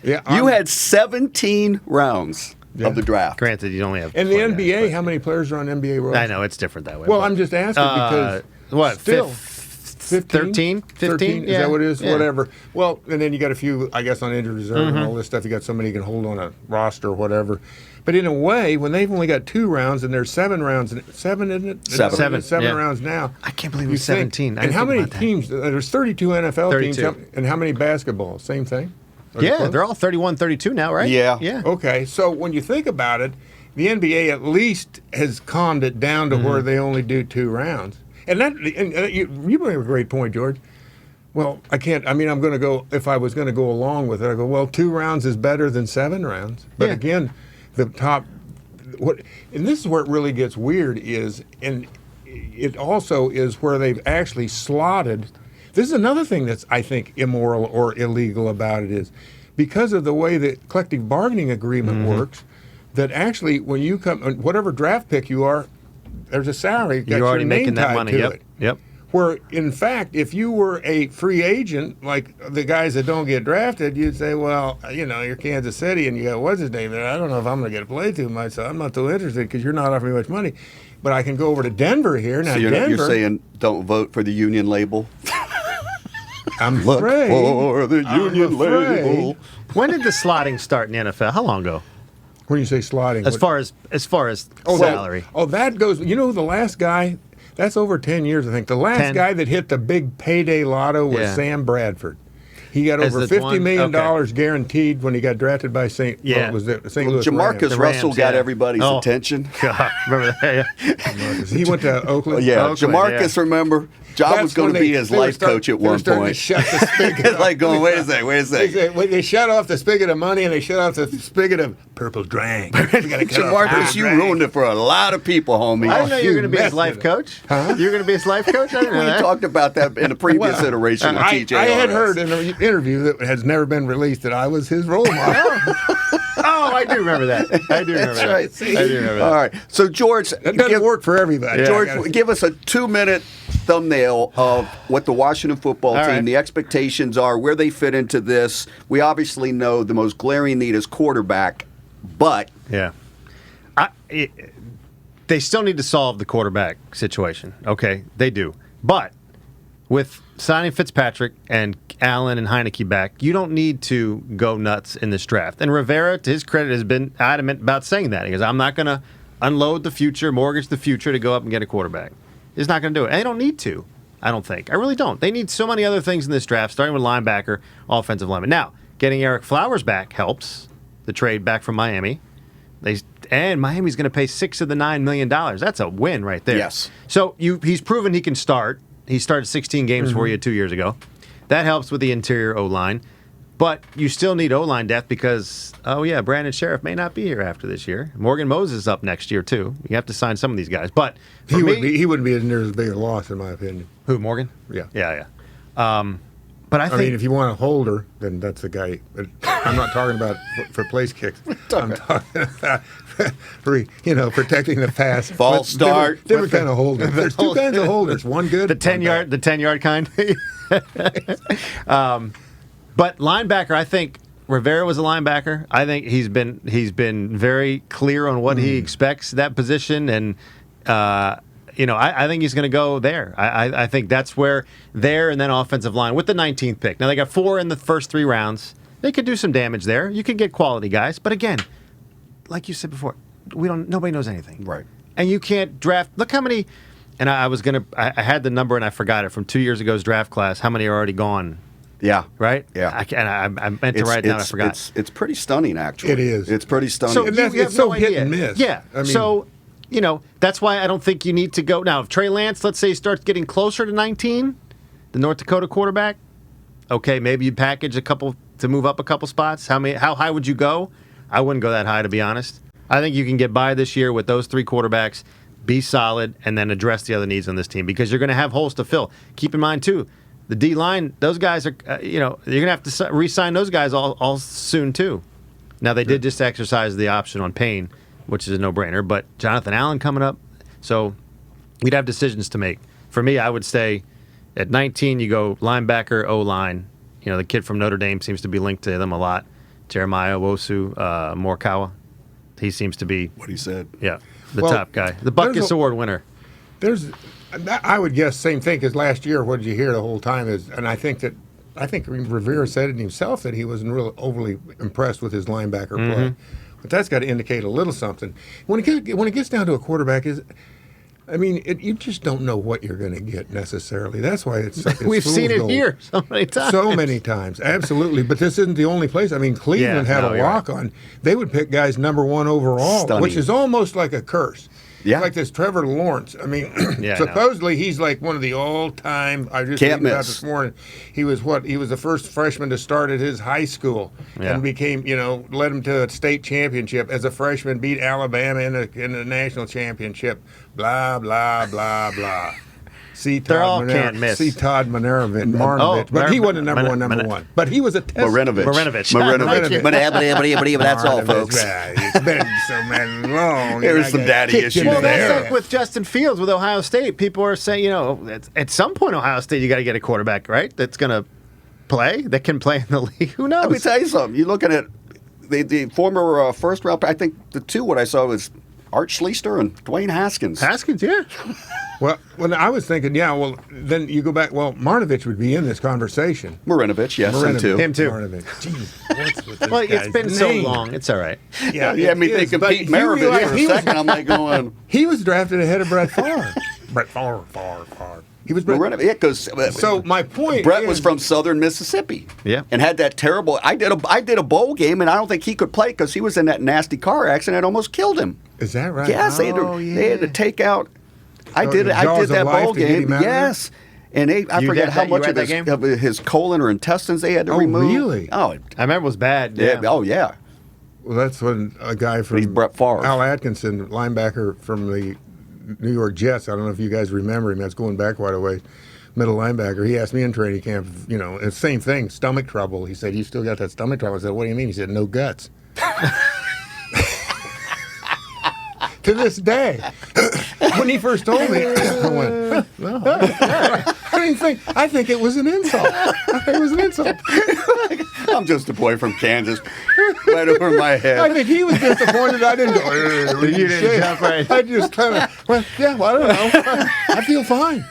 Speaker 2: Yeah,
Speaker 1: You
Speaker 2: I'm-
Speaker 1: had 17 rounds
Speaker 2: Yeah.
Speaker 1: of the draft.
Speaker 3: Granted, you only have.
Speaker 2: And the
Speaker 3: 20
Speaker 2: NBA,
Speaker 3: guys,
Speaker 2: how many players are on NBA
Speaker 3: but-
Speaker 2: roster?
Speaker 3: I know it's different that way.
Speaker 2: Well,
Speaker 3: but-
Speaker 2: I'm just asking because
Speaker 3: what?
Speaker 2: still,
Speaker 3: 13? 15?
Speaker 2: Is
Speaker 3: Yeah.
Speaker 2: that what it is?
Speaker 3: Yeah.
Speaker 2: Whatever. Well, and then you got a few, I guess, on injured reserve and all this stuff. You got somebody you can hold on a roster or whatever. But in a way, when they've only got 2 rounds and there's 7 rounds, 7, isn't it?
Speaker 1: Seven.
Speaker 2: Seven
Speaker 3: Yeah.
Speaker 2: rounds now.
Speaker 3: I can't believe it
Speaker 2: You
Speaker 3: was 17. I
Speaker 2: And
Speaker 3: didn't
Speaker 2: how
Speaker 3: think
Speaker 2: many
Speaker 3: about that.
Speaker 2: teams? There's 32 NFL
Speaker 3: 32.
Speaker 2: teams. And how many basketball? Same thing? Are they
Speaker 3: Yeah,
Speaker 2: close?
Speaker 3: they're all 31, 32 now, right?
Speaker 1: Yeah.
Speaker 3: Yeah.
Speaker 2: Okay, so when you think about it, the NBA at least has calmed it down to where they only do 2 rounds. And you bring up a great point, George. Well, I can't. I mean, I'm going to go. If I was going to go along with it, I go. Well, 2 rounds is better than 7 rounds. But
Speaker 3: Yeah.
Speaker 2: again, the top. And this is where it really gets weird. And it also is where they've actually slotted. This is another thing that's, I think, immoral or illegal about it is because of the way the collective bargaining agreement works. That actually, when you come, whatever draft pick you are, there's a salary. Got
Speaker 3: You're already
Speaker 2: your name
Speaker 3: making that
Speaker 2: tied
Speaker 3: money.
Speaker 2: to
Speaker 3: Yep.
Speaker 2: it.
Speaker 3: Yep.
Speaker 2: Where, in fact, if you were a free agent, like the guys that don't get drafted, you'd say, well, you're Kansas City and you got what's his name there. I don't know if I'm going to get to play too much, so I'm not too interested because you're not offering me much money. But I can go over to Denver here. Now,
Speaker 1: So you're
Speaker 2: Denver,
Speaker 1: saying don't vote for the union label?
Speaker 2: I'm
Speaker 1: Look
Speaker 2: afraid.
Speaker 1: for the union
Speaker 2: afraid.
Speaker 1: label.
Speaker 3: When did the slotting start in the NFL? How long ago?
Speaker 2: When you say slotting.
Speaker 3: As far as salary.
Speaker 2: That goes, the last guy, that's over 10 years, I think. The last
Speaker 3: 10.
Speaker 2: guy that hit the big payday lotto was
Speaker 3: Yeah.
Speaker 2: Sam Bradford. He got
Speaker 3: As
Speaker 2: over
Speaker 3: the
Speaker 2: $50 million
Speaker 3: okay.
Speaker 2: guaranteed when he got drafted by St.
Speaker 3: Yeah.
Speaker 2: Louis
Speaker 1: Jamarcus
Speaker 2: Rams.
Speaker 3: The
Speaker 1: Russell
Speaker 3: Rams,
Speaker 1: got
Speaker 3: yeah.
Speaker 1: everybody's
Speaker 3: Oh.
Speaker 1: attention.
Speaker 3: God, remember that? Yeah.
Speaker 2: He went to Oakland.
Speaker 1: Yeah,
Speaker 3: Oakland,
Speaker 1: Jamarcus, remember, John
Speaker 2: That's
Speaker 1: was going
Speaker 2: when
Speaker 1: to
Speaker 2: they-
Speaker 1: be his
Speaker 2: they were
Speaker 1: life coach at
Speaker 2: they were
Speaker 1: one
Speaker 2: starting to
Speaker 1: point.
Speaker 2: shut the spigot
Speaker 1: It's
Speaker 2: off.
Speaker 1: like going, wait a second.
Speaker 2: They shut off the spigot of money and they shut off the spigot of purple drink. We gotta cut off
Speaker 1: Jamarcus,
Speaker 2: purple
Speaker 1: you
Speaker 2: drink.
Speaker 1: ruined it for a lot of people, homie.
Speaker 3: I didn't know you were going to be his
Speaker 2: messed
Speaker 3: life
Speaker 2: it up.
Speaker 3: coach. Huh? You were going to be his life coach? I didn't know
Speaker 1: We
Speaker 3: that.
Speaker 1: talked about that in a previous iteration of
Speaker 2: I
Speaker 1: TJRS.
Speaker 2: had heard in an interview that has never been released that I was his role model.
Speaker 3: Oh, I do remember that. I do remember
Speaker 1: That's
Speaker 3: that.
Speaker 1: right.
Speaker 3: I do remember that.
Speaker 1: All right. So, George,
Speaker 2: That doesn't work for everybody.
Speaker 1: George,
Speaker 2: I gotta-
Speaker 1: give us a 2-minute thumbnail of what the Washington football
Speaker 3: All
Speaker 1: team,
Speaker 3: right.
Speaker 1: the expectations are, where they fit into this. We obviously know the most glaring need is quarterback, but
Speaker 3: Yeah. They still need to solve the quarterback situation. Okay, they do. But with signing Fitzpatrick and Allen and Heineke back, you don't need to go nuts in this draft. And Rivera, to his credit, has been adamant about saying that. He goes, I'm not going to unload the future, mortgage the future to go up and get a quarterback. He's not going to do it. And they don't need to, I don't think. I really don't. They need so many other things in this draft, starting with linebacker, offensive lineman. Now, getting Eric Flowers back helps, the trade back from Miami. And Miami's going to pay $6 of the $9 million. That's a win right there.
Speaker 1: Yes.
Speaker 3: So he's proven he can start. He started 16 games for you 2 years ago. That helps with the interior O-line. But you still need O-line depth because, Brandon Sheriff may not be here after this year. Morgan Moses is up next year, too. You have to sign some of these guys. But
Speaker 2: He wouldn't be as near as big a loss, in my opinion.
Speaker 3: Who, Morgan?
Speaker 2: Yeah.
Speaker 3: Yeah. But I think...
Speaker 2: I mean, if you want a holder, then that's the guy. I'm not talking about for place kicks. I'm talking about protecting the pass.
Speaker 1: False start.
Speaker 2: Different kind of holder. There's two kinds of holders. One good.
Speaker 3: The 10-yard kind. But linebacker, I think Rivera was a linebacker. I think he's been very clear on what he expects that position, and I think he's going to go there. I think that's where there and then offensive line with the 19th pick. Now they got 4 in the first 3 rounds. They could do some damage there. You could get quality guys, but again, like you said before, nobody knows anything.
Speaker 1: Right.
Speaker 3: And you can't draft. Look how many. And I had the number and I forgot it from 2 years ago's draft class. How many are already gone?
Speaker 1: Yeah.
Speaker 3: Right?
Speaker 1: Yeah.
Speaker 3: I meant to write it down. I forgot.
Speaker 1: It's pretty stunning, actually.
Speaker 2: It is.
Speaker 1: It's pretty stunning.
Speaker 3: So
Speaker 2: it's so hit and miss.
Speaker 3: Yeah.
Speaker 2: I mean,
Speaker 3: that's why I don't think you need to go. Now, if Trey Lance, let's say, starts getting closer to 19, the North Dakota quarterback, okay, maybe you package a couple to move up a couple spots. How high would you go? I wouldn't go that high, to be honest. I think you can get by this year with those 3 quarterbacks, be solid, and then address the other needs on this team because you're going to have holes to fill. Keep in mind, too, the D-line, those guys are, you're going to have to re-sign those guys all soon, too. Now, they did just exercise the option on Payne, which is a no-brainer, but Jonathan Allen coming up, so we'd have decisions to make. For me, I would say at 19, you go linebacker, O-line. The kid from Notre Dame seems to be linked to them a lot. Jeremiah Wosu Morikawa. He seems to be
Speaker 1: what he said.
Speaker 3: Yeah, the top guy. The Butkus Award winner.
Speaker 2: I would guess same thing as last year. What did you hear the whole time is, and I think Rivera said it himself that he wasn't really overly impressed with his linebacker play. But that's got to indicate a little something. When it gets down to a quarterback, you just don't know what you're going to get necessarily. That's why it's
Speaker 3: we've seen it here so many times.
Speaker 2: So many times, absolutely. But this isn't the only place. I mean, Cleveland had a lock on. They would pick guys number 1 overall,
Speaker 1: Stunning.
Speaker 2: which is almost like a curse.
Speaker 1: Yeah.
Speaker 2: Like this Trevor Lawrence. I mean, supposedly he's like one of the all-time. I just read about this morning. He was the first freshman to start at his high school and became, led him to a state championship as a freshman, beat Alabama in the national championship. Blah blah blah blah.
Speaker 3: They're all can't miss.
Speaker 2: See Todd Marnovich, but he wasn't number one. But he was a test.
Speaker 1: Marinovich. That's all, folks.
Speaker 2: It's been so long.
Speaker 1: There's some daddy issues
Speaker 3: there.
Speaker 1: there.
Speaker 3: Like with Justin Fields with Ohio State. People are saying, at some point Ohio State you got to get a quarterback, right? That's going to play, that can play in the league. Who knows?
Speaker 1: Let me tell you something. You're looking at the former first round. I think the 2 what I saw was Art Schlichter and Dwayne Haskins.
Speaker 3: Haskins, yeah.
Speaker 2: Well, I was thinking, then you go back. Well, Marnovich would be in this conversation.
Speaker 1: Marinovich, yes, him too.
Speaker 2: Marnovich. Jeez, what's with this guy's
Speaker 3: it's been so
Speaker 2: name?
Speaker 3: long. It's all right.
Speaker 1: Yeah, you had me thinking Pete Maravich for a second. I'm like going.
Speaker 2: He was drafted ahead of Brett Favre. Brett Favre. He was Brett.
Speaker 1: Yeah, because
Speaker 2: so my point.
Speaker 1: Brett was from Southern Mississippi.
Speaker 3: Yeah,
Speaker 1: and had that terrible. I did a bowl game, and I don't think he could play because he was in that nasty car accident that almost killed him.
Speaker 2: Is that right?
Speaker 1: Yes, they had to take out. I did that bowl game. Yes. And I forget how much of his colon or intestines they had to remove.
Speaker 2: Really?
Speaker 1: Oh,
Speaker 3: I remember it was bad.
Speaker 1: Yeah. Oh, yeah.
Speaker 2: Well, that's when a guy from
Speaker 1: Brett Favre.
Speaker 2: Al Atkinson, linebacker from the New York Jets. I don't know if you guys remember him. That's going back quite a way. Middle linebacker. He asked me in training camp, the same thing, stomach trouble. He said, "You still got that stomach trouble?" I said, "What do you mean?" He said, "No guts." To this day, when he first told me, I went, "No." I think it was an insult.
Speaker 1: I'm just a boy from Kansas, right over my head.
Speaker 2: I think he was disappointed I didn't go.
Speaker 3: You didn't jump right.
Speaker 2: I just kind of went, I don't know. I feel fine.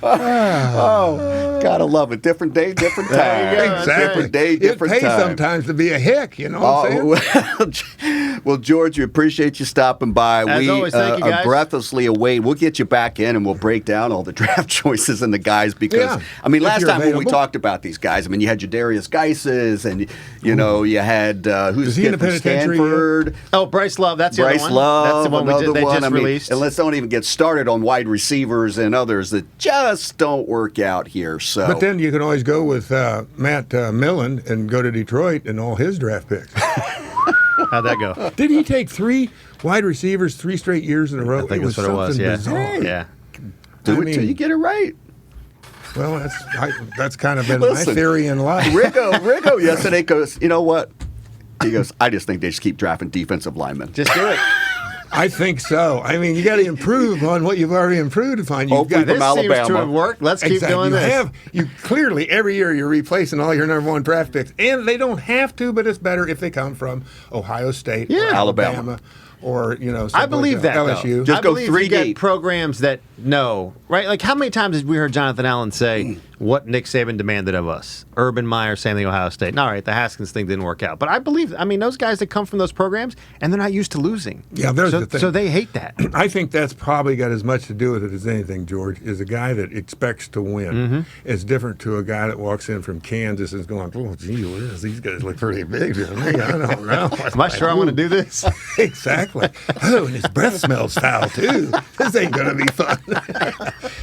Speaker 1: Oh, gotta love it. Different day, different time.
Speaker 3: There you go.
Speaker 2: Exactly.
Speaker 1: Different day, different
Speaker 2: it pays
Speaker 1: time.
Speaker 2: sometimes to be a hick, you know what I'm saying?
Speaker 1: Well, George, we appreciate you stopping by.
Speaker 3: As
Speaker 1: We
Speaker 3: always, thank you,
Speaker 1: are
Speaker 3: guys.
Speaker 1: breathlessly await. We'll get you back in and we'll break down all the draft choices and the guys because,
Speaker 2: Yeah,
Speaker 1: I mean,
Speaker 2: if
Speaker 1: last
Speaker 2: you're
Speaker 1: time when we
Speaker 2: available.
Speaker 1: talked about these guys, I mean, you had your Darius Geises and, you know, you had who's
Speaker 2: Is he in
Speaker 1: kid
Speaker 2: the
Speaker 1: from
Speaker 2: penitentiary yet?
Speaker 1: Stanford.
Speaker 3: Oh, Bryce Love. That's the
Speaker 1: Bryce
Speaker 3: other one.
Speaker 1: Love,
Speaker 3: That's the one
Speaker 1: another
Speaker 3: they
Speaker 1: one.
Speaker 3: just
Speaker 1: I mean,
Speaker 3: released.
Speaker 1: and let's don't even get started on wide receivers and others that just don't work out here. So,
Speaker 2: But then you can always go with Matt Millen and go to Detroit and all his draft picks.
Speaker 3: How'd that go?
Speaker 2: Did he take 3 wide receivers 3 straight years in a row?
Speaker 3: I think that's what it was.
Speaker 2: something
Speaker 3: Yeah.
Speaker 2: bizarre.
Speaker 3: Yeah.
Speaker 1: do
Speaker 2: I
Speaker 1: it till
Speaker 2: mean-
Speaker 1: you get it right.
Speaker 2: Well, that's kind of been
Speaker 1: Listen,
Speaker 2: my theory in life.
Speaker 1: Riggo yesterday goes, you know what? He goes, I just think they just keep drafting defensive linemen.
Speaker 3: Just do it.
Speaker 2: I think so. I mean, you got to improve on what you've already improved upon. You've
Speaker 1: Hopefully
Speaker 2: got
Speaker 1: from
Speaker 3: This seems to
Speaker 1: Alabama.
Speaker 3: have worked. Let's keep doing this.
Speaker 2: You clearly every year you're replacing all your number 1 draft picks, and they don't have to, but it's better if they come from Ohio State, or
Speaker 3: Yeah.
Speaker 2: Alabama, or
Speaker 3: I
Speaker 2: someplace
Speaker 3: believe
Speaker 2: else,
Speaker 3: that,
Speaker 2: LSU.
Speaker 3: though.
Speaker 1: Just
Speaker 3: I
Speaker 1: go
Speaker 3: believe
Speaker 1: 3
Speaker 3: you get
Speaker 1: deep.
Speaker 3: programs that know, right? Like, how many times have we heard Jonathan Allen say what Nick Saban demanded of us? Urban Meyer, same thing, Ohio State. All right, the Haskins thing didn't work out. But I believe, I mean, those guys that come from those programs, and they're not used to losing.
Speaker 2: Yeah, there's
Speaker 3: so,
Speaker 2: the thing.
Speaker 3: So they hate that.
Speaker 2: I think that's probably got as much to do with it as anything, George, is a guy that expects to win.
Speaker 3: Mm-hmm.
Speaker 2: It's different to a guy that walks in from Kansas and is going, oh, gee whiz, these guys look pretty big to me. I don't know.
Speaker 3: Am I sure I want to do this?
Speaker 2: Exactly. Oh, and his breath smells foul, too. This ain't going to be fun.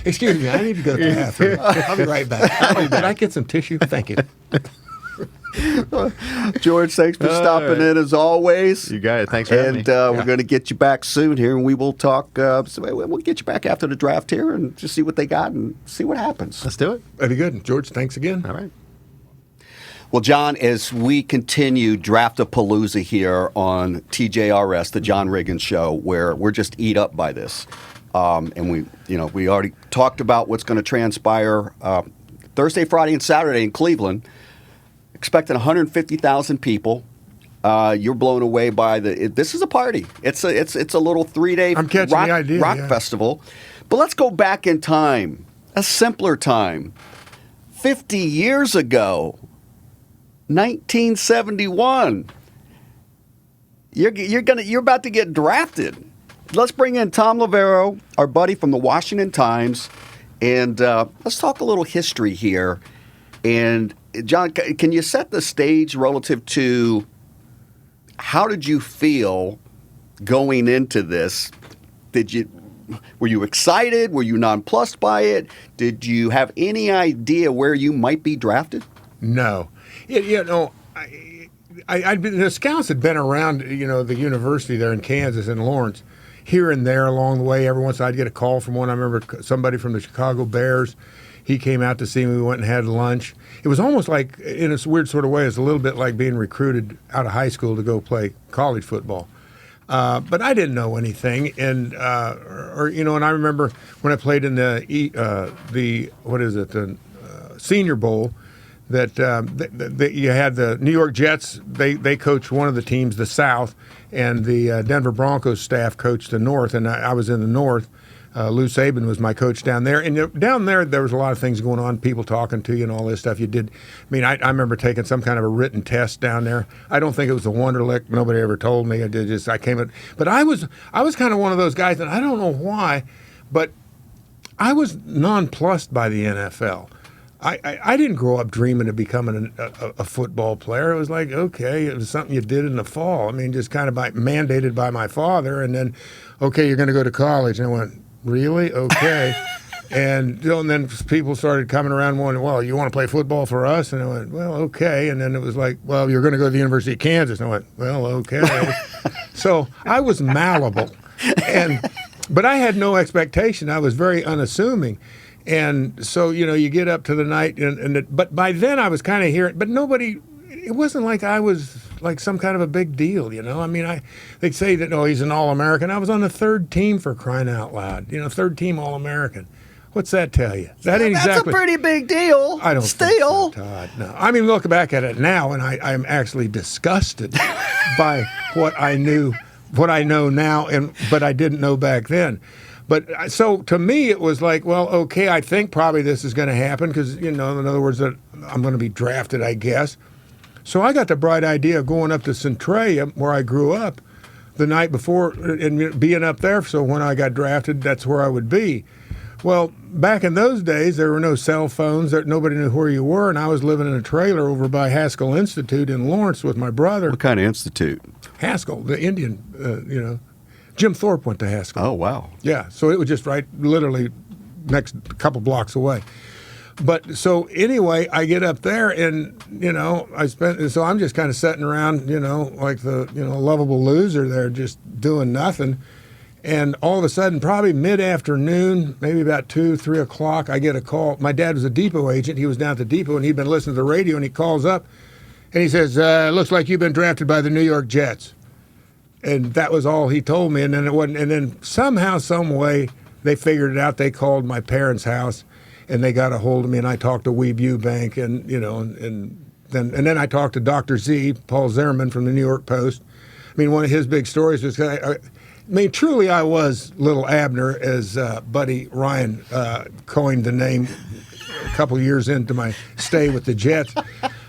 Speaker 2: Excuse me, I need to go to the bathroom. I'll be right back. Did I get some tissue? Thank you.
Speaker 1: George, thanks for stopping in as always.
Speaker 3: You got it. Thanks for having
Speaker 1: And
Speaker 3: me.
Speaker 1: we're going to get you back soon here, and we will talk. So we'll get you back after the draft here and just see what they got and see what happens.
Speaker 3: Let's do it.
Speaker 2: Very good. George, thanks again.
Speaker 3: All right.
Speaker 1: Well, John, as we continue Draft-a-Palooza here on TJRS, the John Riggins Show, where we're just eat up by this, and we already talked about what's going to transpire Thursday, Friday, and Saturday in Cleveland. Expecting 150,000 people. You're blown away by this is a party. It's a little 3-day
Speaker 2: I'm catching
Speaker 1: rock,
Speaker 2: the idea,
Speaker 1: rock
Speaker 2: yeah.
Speaker 1: festival. But let's go back in time, a simpler time. 50 years ago, 1971. You're about to get drafted. Let's bring in Tom Lavero, our buddy from the Washington Times, and let's talk a little history here. And John, can you set the stage relative to how did you feel going into this? Were you excited? Were you nonplussed by it? Did you have any idea where you might be drafted?
Speaker 2: No. The scouts had been around, the university there in Kansas and Lawrence, here and there along the way. Every once in a while I'd get a call from one. I remember somebody from the Chicago Bears. He came out to see me. We went and had lunch. It was almost like, in a weird sort of way, it's a little bit like being recruited out of high school to go play college football. But I didn't know anything, and and I remember when I played in the Senior Bowl, that you had the New York Jets. They coached one of the teams, the South, and the Denver Broncos staff coached the North, and I was in the North. Lou Saban was my coach down there. And down there was a lot of things going on, people talking to you and all this stuff. I remember taking some kind of a written test down there. I don't think it was a Wonderlic. Nobody ever told me. But I was kind of one of those guys, and I don't know why, but I was nonplussed by the NFL. I didn't grow up dreaming of becoming a football player. It was like, okay, it was something you did in the fall. I mean, just kind of mandated by my father. And then, okay, you're going to go to college. And I went, really? Okay. and then people started coming around going, well, you want to play football for us? And I went, well, okay. And then it was like, well, you're going to go to the University of Kansas. And I went, well, okay. So I was malleable. But I had no expectation. I was very unassuming. And so, you get up to the night, but by then I was kind of hearing, but it wasn't like I was like some kind of a big deal, I mean, they'd say that, he's an All-American. I was on the third team, for crying out loud, third team All-American. What's that tell you? That ain't
Speaker 1: That's
Speaker 2: exactly
Speaker 1: a pretty big deal.
Speaker 2: I don't
Speaker 1: Still.
Speaker 2: think so, Todd. No. I mean, look back at it now, and I'm actually disgusted by what I know now, but I didn't know back then. But so to me, it was like, well, okay, I think probably this is going to happen because, in other words, that I'm going to be drafted, I guess. So I got the bright idea of going up to Centralia, where I grew up, the night before and being up there. So when I got drafted, that's where I would be. Well, back in those days, there were no cell phones. Nobody knew where you were, and I was living in a trailer over by Haskell Institute in Lawrence with my brother.
Speaker 1: What kind of institute?
Speaker 2: Haskell, the Indian, Jim Thorpe went to Haskell.
Speaker 1: Oh, wow.
Speaker 2: Yeah, so it was just right, literally next couple blocks away. But so anyway, I get up there and, so I'm just kind of sitting around, like the, lovable loser there, just doing nothing. And all of a sudden, probably mid-afternoon, maybe about 2, 3 o'clock, I get a call. My dad was a depot agent. He was down at the depot, and he'd been listening to the radio, and he calls up, and he says, looks like you've been drafted by the New York Jets. And that was all he told me. And then it wasn't. And then somehow, some way, they figured it out. They called my parents' house, and they got a hold of me. And I talked to Weeb Eubank, and then I talked to Dr. Z, Paul Zimmerman from the New York Post. I mean, one of his big stories was, truly, I was Little Abner, as Buddy Ryan coined the name a couple of years into my stay with the Jets.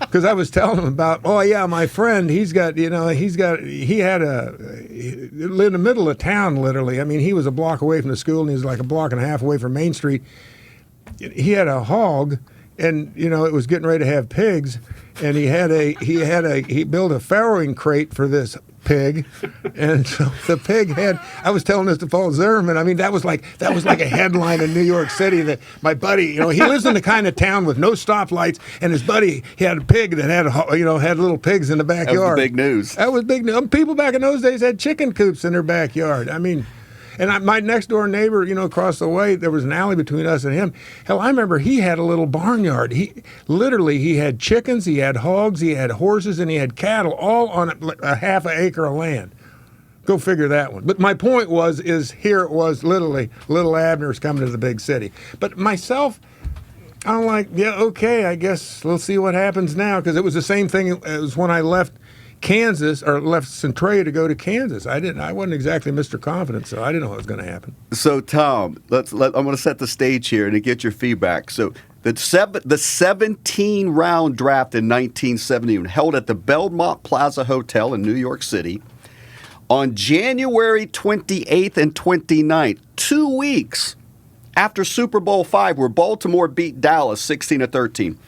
Speaker 2: Because I was telling him about, oh yeah, my friend, he lived in the middle of town, literally. I mean, he was a block away from the school, and he was like a block and a half away from Main Street. He had a hog, and it was getting ready to have pigs, and he built a farrowing crate for this pig, and so the pig had. I was telling this to Paul Zimmerman. I mean, that was like a headline in New York City. That my buddy, he lives in the kind of town with no stoplights, and his buddy, he had a pig that had had little pigs in the backyard.
Speaker 1: That was the big news.
Speaker 2: That was big news. People back in those days had chicken coops in their backyard. I mean. And my next door neighbor, across the way, there was an alley between us and him. Hell, I remember he had a little barnyard. He had chickens, he had hogs, he had horses, and he had cattle, all on a half an acre of land. Go figure that one. But my point is here it was literally Little Abner's coming to the big city. But myself, I'm like, yeah, okay, I guess we'll see what happens now, because it was the same thing as when I left Kansas, or left Centralia to go to Kansas. I wasn't exactly Mr. Confident, so I didn't know what was going to happen.
Speaker 1: So, Tom, I'm going to set the stage here and get your feedback. So, the 17-round draft in 1970 held at the Belmont Plaza Hotel in New York City on January 28th and 29th, 2 weeks after Super Bowl V, where Baltimore beat Dallas 16-13.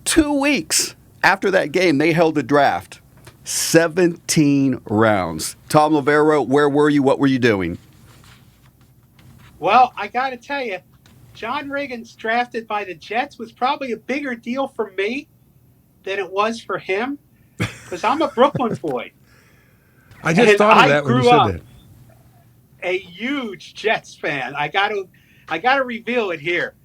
Speaker 1: 2 weeks after that game, they held the draft. 17 rounds. Tom Lavero, where were you? What were you doing?
Speaker 5: Well, I got to tell you, John Riggins drafted by the Jets was probably a bigger deal for me than it was for him, because I'm a Brooklyn boy.
Speaker 2: I just thought of that when you said that.
Speaker 5: A huge Jets fan. I got to reveal it here.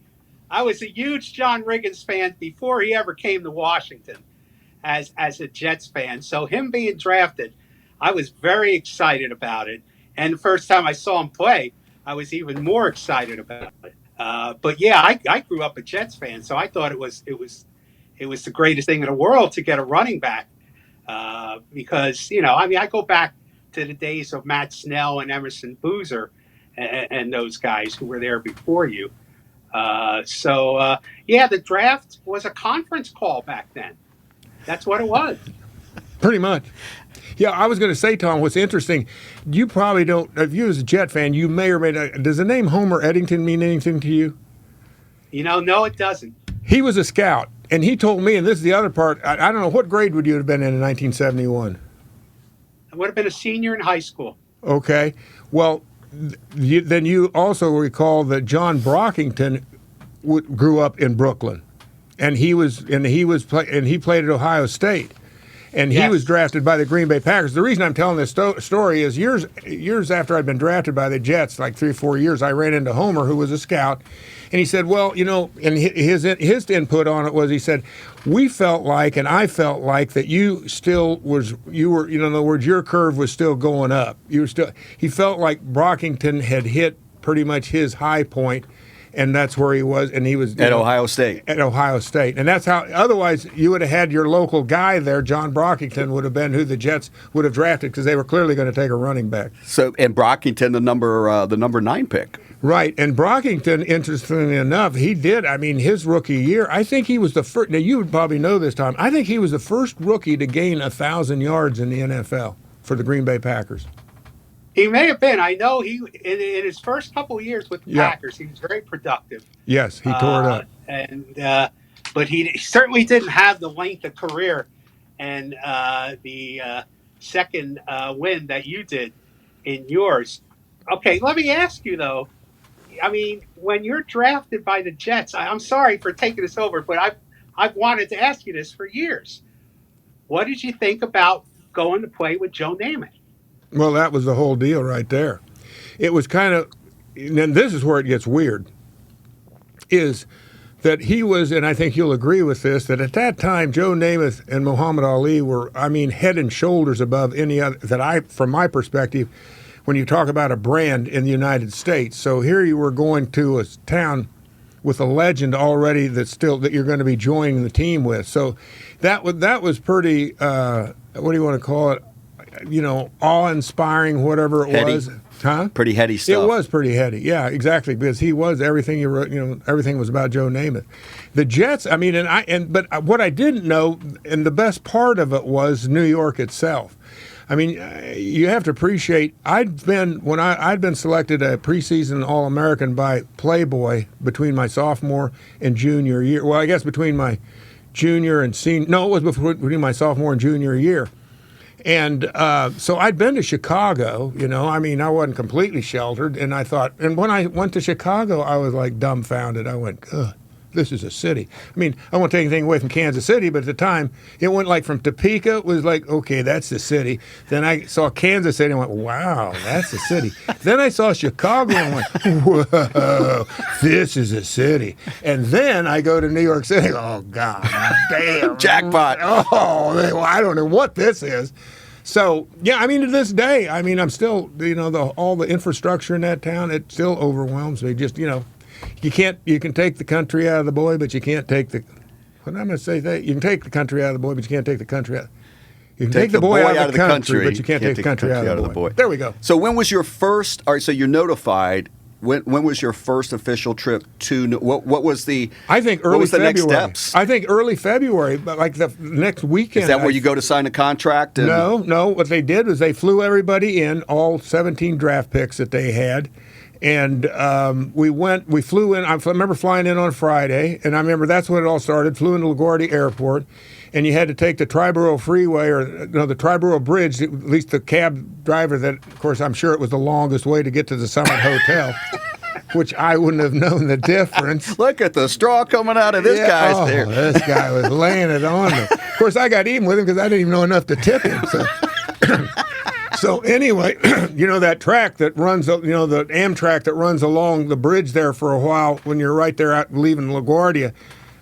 Speaker 5: I was a huge John Riggins fan before he ever came to Washington. As a Jets fan. So him being drafted, I was very excited about it. And the first time I saw him play, I was even more excited about it. But yeah, I grew up a Jets fan, so I thought it was the greatest thing in the world to get a running back. Because, I go back to the days of Matt Snell and Emerson Boozer and those guys who were there before you. The draft was a conference call back then. That's what it was.
Speaker 2: Pretty much. Yeah, I was going to say, Tom, what's interesting, you probably don't, if you as a Jet fan, you may or may not, does the name Homer Eddington mean anything to you?
Speaker 5: No, it doesn't.
Speaker 2: He was a scout, and he told me, and this is the other part, I don't know, what grade would you have been in 1971?
Speaker 5: I would have been a senior in high school.
Speaker 2: Okay. Well, then you also recall that John Brockington grew up in Brooklyn. And he played at Ohio State, and he was drafted by the Green Bay Packers. The reason I'm telling this story is years after I'd been drafted by the Jets, like 3 or 4 years, I ran into Homer, who was a scout, and he said, "Well, and his input on it was, he said, we felt like, and I felt like that you were, in other words, your curve was still going up. He felt like Brockington had hit pretty much his high point." and that's where he was, and he was
Speaker 1: At Ohio State.
Speaker 2: At Ohio State, and that's how. Otherwise, you would have had your local guy there, John Brockington, would have been who the Jets would have drafted because they were clearly going to take a running back.
Speaker 1: So and Brockington, the number 9 pick.
Speaker 2: Right, and Brockington, interestingly enough, he did. I mean, his rookie year, I think he was the first. Now, you would probably know this, Tom. I think he was the first rookie to gain 1,000 yards in the NFL for the Green Bay Packers.
Speaker 5: He may have been. I know he in his first couple of years with the Packers, he was very productive.
Speaker 2: Yes, he tore it up.
Speaker 5: But he certainly didn't have the length of career and the second win that you did in yours. Okay, let me ask you though. I mean, when you're drafted by the Jets, I'm sorry for taking this over, but I've wanted to ask you this for years. What did you think about going to play with Joe Namath?
Speaker 2: Well, that was the whole deal right there. It was kind of, and this is where it gets weird, is that he was, and I think you'll agree with this, that at that time, Joe Namath and Muhammad Ali were, I mean, head and shoulders above any other, from my perspective, when you talk about a brand in the United States. So here you were going to a town with a legend already that you're going to be joining the team with. So that was pretty, what do you want to call it? Awe-inspiring, whatever it
Speaker 1: Heady.
Speaker 2: was. Huh?
Speaker 1: Pretty heady stuff.
Speaker 2: It was pretty heady. Yeah, exactly, because he was everything you wrote, everything was about Joe Namath. The Jets, I mean, but what I didn't know, and the best part of it was New York itself. I mean, you have to appreciate, I'd been selected a preseason All-American by Playboy between my sophomore and junior year. Well, I guess between my junior and senior, no, it was between my sophomore and junior year. And so I'd been to Chicago, I mean, I wasn't completely sheltered. And I thought, and when I went to Chicago, I was like dumbfounded. I went, God, this is a city. I mean, I won't take anything away from Kansas City, but at the time, it went like from Topeka, it was like, okay, that's the city. Then I saw Kansas City and went, wow, that's the city. Then I saw Chicago and went, whoa, this is a city. And then I go to New York City, oh, God damn.
Speaker 1: Jackpot.
Speaker 2: Oh, I don't know what this is. So, yeah, I mean, to this day, I mean, I'm still, all the infrastructure in that town, it still overwhelms me. Just, you can take the country out of the boy, but you can't take the, what am I going to say? You can take the country out of the boy, but you can't take the country out. You can take the boy out of the country, but you can't take the country out of the boy. There we go.
Speaker 1: So when was your first, all right, so you're notified, when was your first official trip to, what was the,
Speaker 2: I think early
Speaker 1: what was the
Speaker 2: February.
Speaker 1: next steps?
Speaker 2: I think early February, but like the next weekend.
Speaker 1: Is that where you go to sign a contract?
Speaker 2: No. What they did was they flew everybody in, all 17 draft picks that they had. And we flew in. I remember flying in on Friday, and I remember that's when it all started. Flew into LaGuardia Airport, and you had to take the Triborough Freeway the Triborough Bridge. At least the cab driver, that of course I'm sure it was the longest way to get to the Summit Hotel, which I wouldn't have known the difference.
Speaker 1: Look at the straw coming out of this guy's there.
Speaker 2: This guy was laying it on me. Of course, I got even with him because I didn't even know enough to tip him. So anyway, that track that runs, the Amtrak that runs along the bridge there for a while when you're right there out leaving LaGuardia.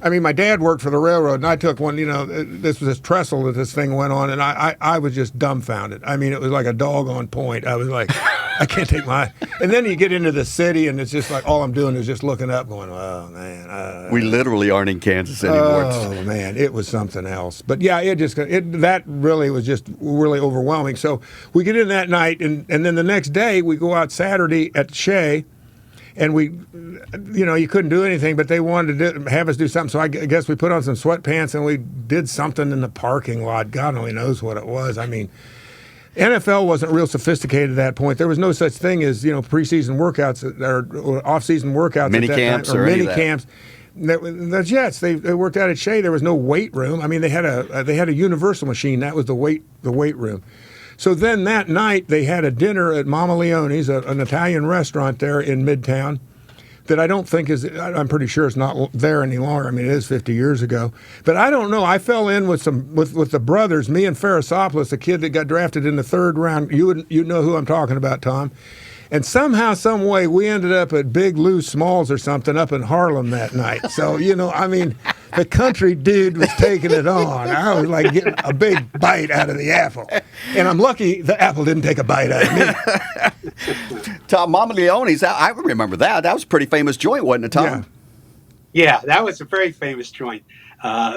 Speaker 2: I mean, my dad worked for the railroad, and I took one, this was this trestle that this thing went on, and I was just dumbfounded. I mean, it was like a dog on point. I was like, I can't take my... And then you get into the city, and it's just like all I'm doing is just looking up going, oh, man.
Speaker 1: We literally aren't in Kansas anymore.
Speaker 2: Oh, man, it was something else. But, yeah, that really was just really overwhelming. So we get in that night, and then the next day we go out Saturday at Shea, and you couldn't do anything, but they wanted to have us do something. So I guess we put on some sweatpants and we did something in the parking lot. God only knows what it was. I mean, NFL wasn't real sophisticated at that point. There was no such thing as, preseason workouts or off-season workouts.
Speaker 1: Mini camps or
Speaker 2: mini camps. The Jets, they worked out at Shea. There was no weight room. I mean, they had a universal machine. That was the weight room. So then that night they had a dinner at Mama Leone's, an Italian restaurant there in Midtown that I don't think I'm pretty sure it's not there any longer. I mean, it is 50 years ago. But I don't know. I fell in with the brothers, me and Farasopoulos, a kid that got drafted in the third round. You know who I'm talking about, Tom. And somehow, some way, we ended up at Big Lou Smalls or something up in Harlem that night. So, I mean, the country dude was taking it on. I was like getting a big bite out of the apple. And I'm lucky the apple didn't take a bite out of me.
Speaker 1: Tom, Mama Leone's, I remember that. That was a pretty famous joint, wasn't it, Tom?
Speaker 2: Yeah.
Speaker 5: Yeah, that was a very famous joint,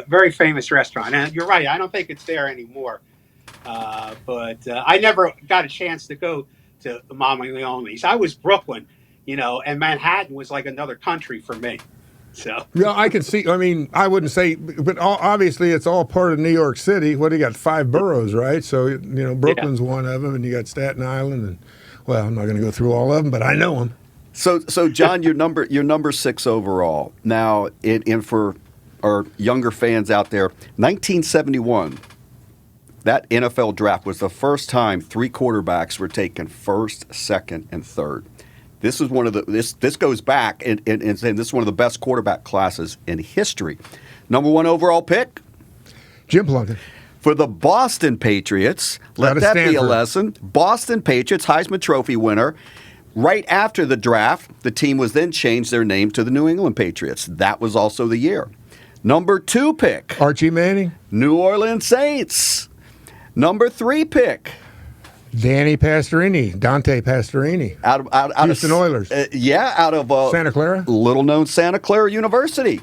Speaker 5: very famous restaurant. And you're right, I don't think it's there anymore. But I never got a chance to go to Mama Leone's. I was Brooklyn, and Manhattan was like another country for me. So
Speaker 2: Yeah, I can see. I mean, I wouldn't say, but obviously it's all part of New York City. What do you got? 5 boroughs, right? So, Brooklyn's one of them, and you got Staten Island, and well, I'm not going to go through all of them, but I know them.
Speaker 1: So John, you're number 6 overall. Now, and for our younger fans out there, 1971, that NFL draft was the first time 3 quarterbacks were taken first, second, and third. This is one of this goes back and saying this is one of the best quarterback classes in history. Number 1 overall pick
Speaker 2: Jim Plunkett.
Speaker 1: for the Boston Patriots.
Speaker 2: Out
Speaker 1: Let
Speaker 2: of
Speaker 1: that be a
Speaker 2: Stanford.
Speaker 1: lesson. Boston Patriots, Heisman Trophy winner. Right after the draft, the team was then changed their name to the New England Patriots. That was also the year. Number 2 pick,
Speaker 2: Archie Manning.
Speaker 1: New Orleans Saints. Number 3 pick,
Speaker 2: Danny Pastorini. Dante Pastorini.
Speaker 1: out of
Speaker 2: Houston Oilers.
Speaker 1: out of
Speaker 2: Santa Clara.
Speaker 1: little-known Santa Clara University.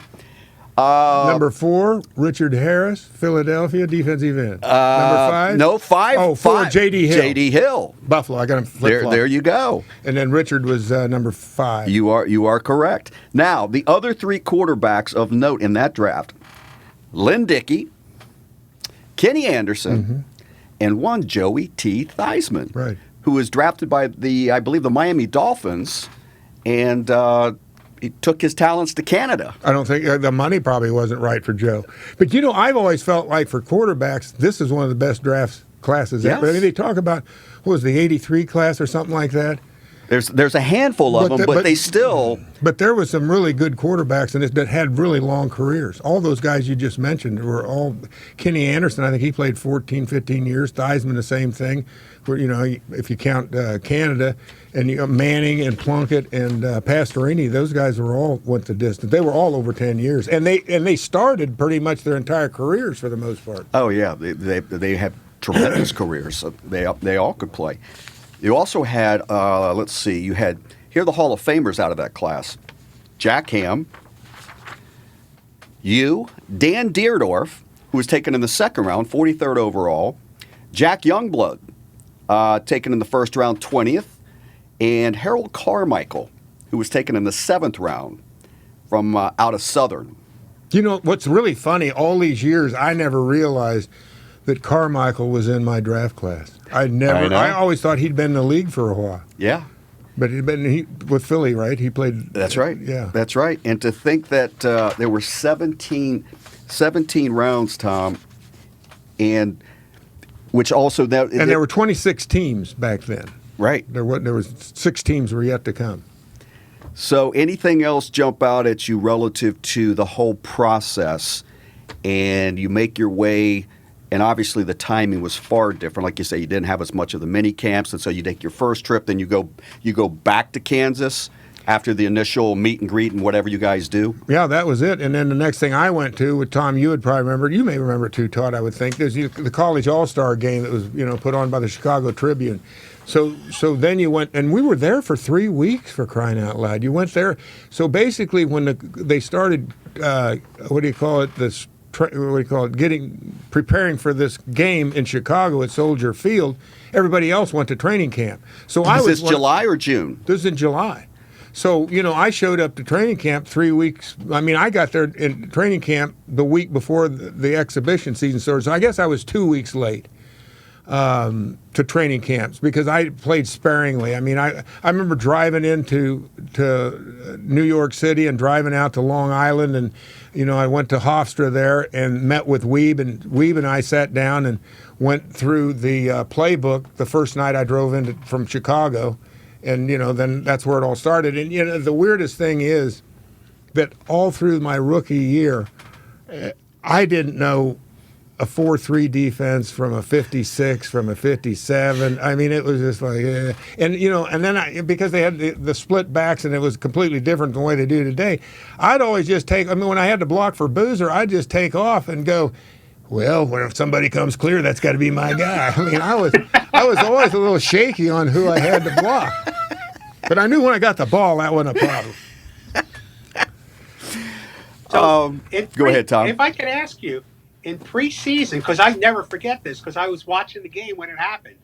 Speaker 2: Number 4, Richard Harris, Philadelphia, defensive end. Number 5?
Speaker 1: No, 5.
Speaker 2: Oh, 4, J.D. Hill.
Speaker 1: J.D. Hill.
Speaker 2: Buffalo. I got him flip-flop.
Speaker 1: There you go.
Speaker 2: And then Richard was number 5.
Speaker 1: You are correct. Now, the other 3 quarterbacks of note in that draft, Lynn Dickey, Kenny Anderson, and one Joey T. Theismann,
Speaker 2: Right.
Speaker 1: who was drafted by I believe the Miami Dolphins, and he took his talents to Canada.
Speaker 2: I don't think the money probably wasn't right for Joe. But, I've always felt like for quarterbacks, this is one of the best draft classes ever.
Speaker 1: Yes.
Speaker 2: I mean, they talk about, what was the 83 class or something like that?
Speaker 1: There's a handful of them, but they still.
Speaker 2: But there was some really good quarterbacks in this that had really long careers. All those guys you just mentioned were all Kenny Anderson. I think he played 14, 15 years. Theismann, the same thing. Where if you count Canada, and Manning and Plunkett and Pastorini, those guys went the distance. They were all over 10 years, and they started pretty much their entire careers for the most part.
Speaker 1: Oh yeah, they have tremendous careers. So they all could play. You also had, you had here are the Hall of Famers out of that class: Jack Ham, Dan Deerdorf, who was taken in the 2nd round, 43rd overall, Jack Youngblood, taken in the 1st round, 20th, and Harold Carmichael, who was taken in the 7th round from out of Southern.
Speaker 2: What's really funny? All these years, I never realized that Carmichael was in my draft class.
Speaker 1: I know.
Speaker 2: I always thought he'd been in the league for a while.
Speaker 1: Yeah.
Speaker 2: But he'd been with Philly, right? He played.
Speaker 1: That's right.
Speaker 2: Yeah.
Speaker 1: That's right. And to think that there were 17 rounds, Tom, and which also that
Speaker 2: And there were 26 teams back then.
Speaker 1: right.
Speaker 2: There was 6 teams were yet to come.
Speaker 1: So anything else jump out at you relative to the whole process, and you make your way. And obviously the timing was far different. Like you say, you didn't have as much of the mini camps, and so you take your first trip, then you go back to Kansas after the initial meet and greet and whatever you guys do.
Speaker 2: Yeah, that was it. And then the next thing I went to with Tom, you would probably remember. You may remember it too, Todd. I would think there's the college all-star game that was put on by the Chicago Tribune. So then you went, and we were there for 3 weeks, for crying out loud. You went there. So basically, when they started, preparing for this game in Chicago at Soldier Field, everybody else went to training camp. So
Speaker 1: Is this July or June?
Speaker 2: This is in July. So, I showed up to training camp 3 weeks. I mean, I got there in training camp the week before the exhibition season started. So I guess I was 2 weeks late to training camps because I played sparingly. I mean, I remember driving into New York City and driving out to Long Island, and I went to Hofstra there and met with Weeb, and Weeb and I sat down and went through the playbook the first night I drove from Chicago, and then that's where it all started. And the weirdest thing is that all through my rookie year, I didn't know a 4-3 defense from a 56, from a 57. I mean, it was just like, and and then because they had the split backs and it was completely different than the way they do today, I'd always just take. I mean, when I had to block for Boozer, I'd just take off and go. Well, when if somebody comes clear, that's got to be my guy. I mean, I was always a little shaky on who I had to block, but I knew when I got the ball, that wasn't a problem.
Speaker 5: So
Speaker 1: go ahead, Tom.
Speaker 5: If I could ask you, in preseason, because I never forget this, because I was watching the game when it happened.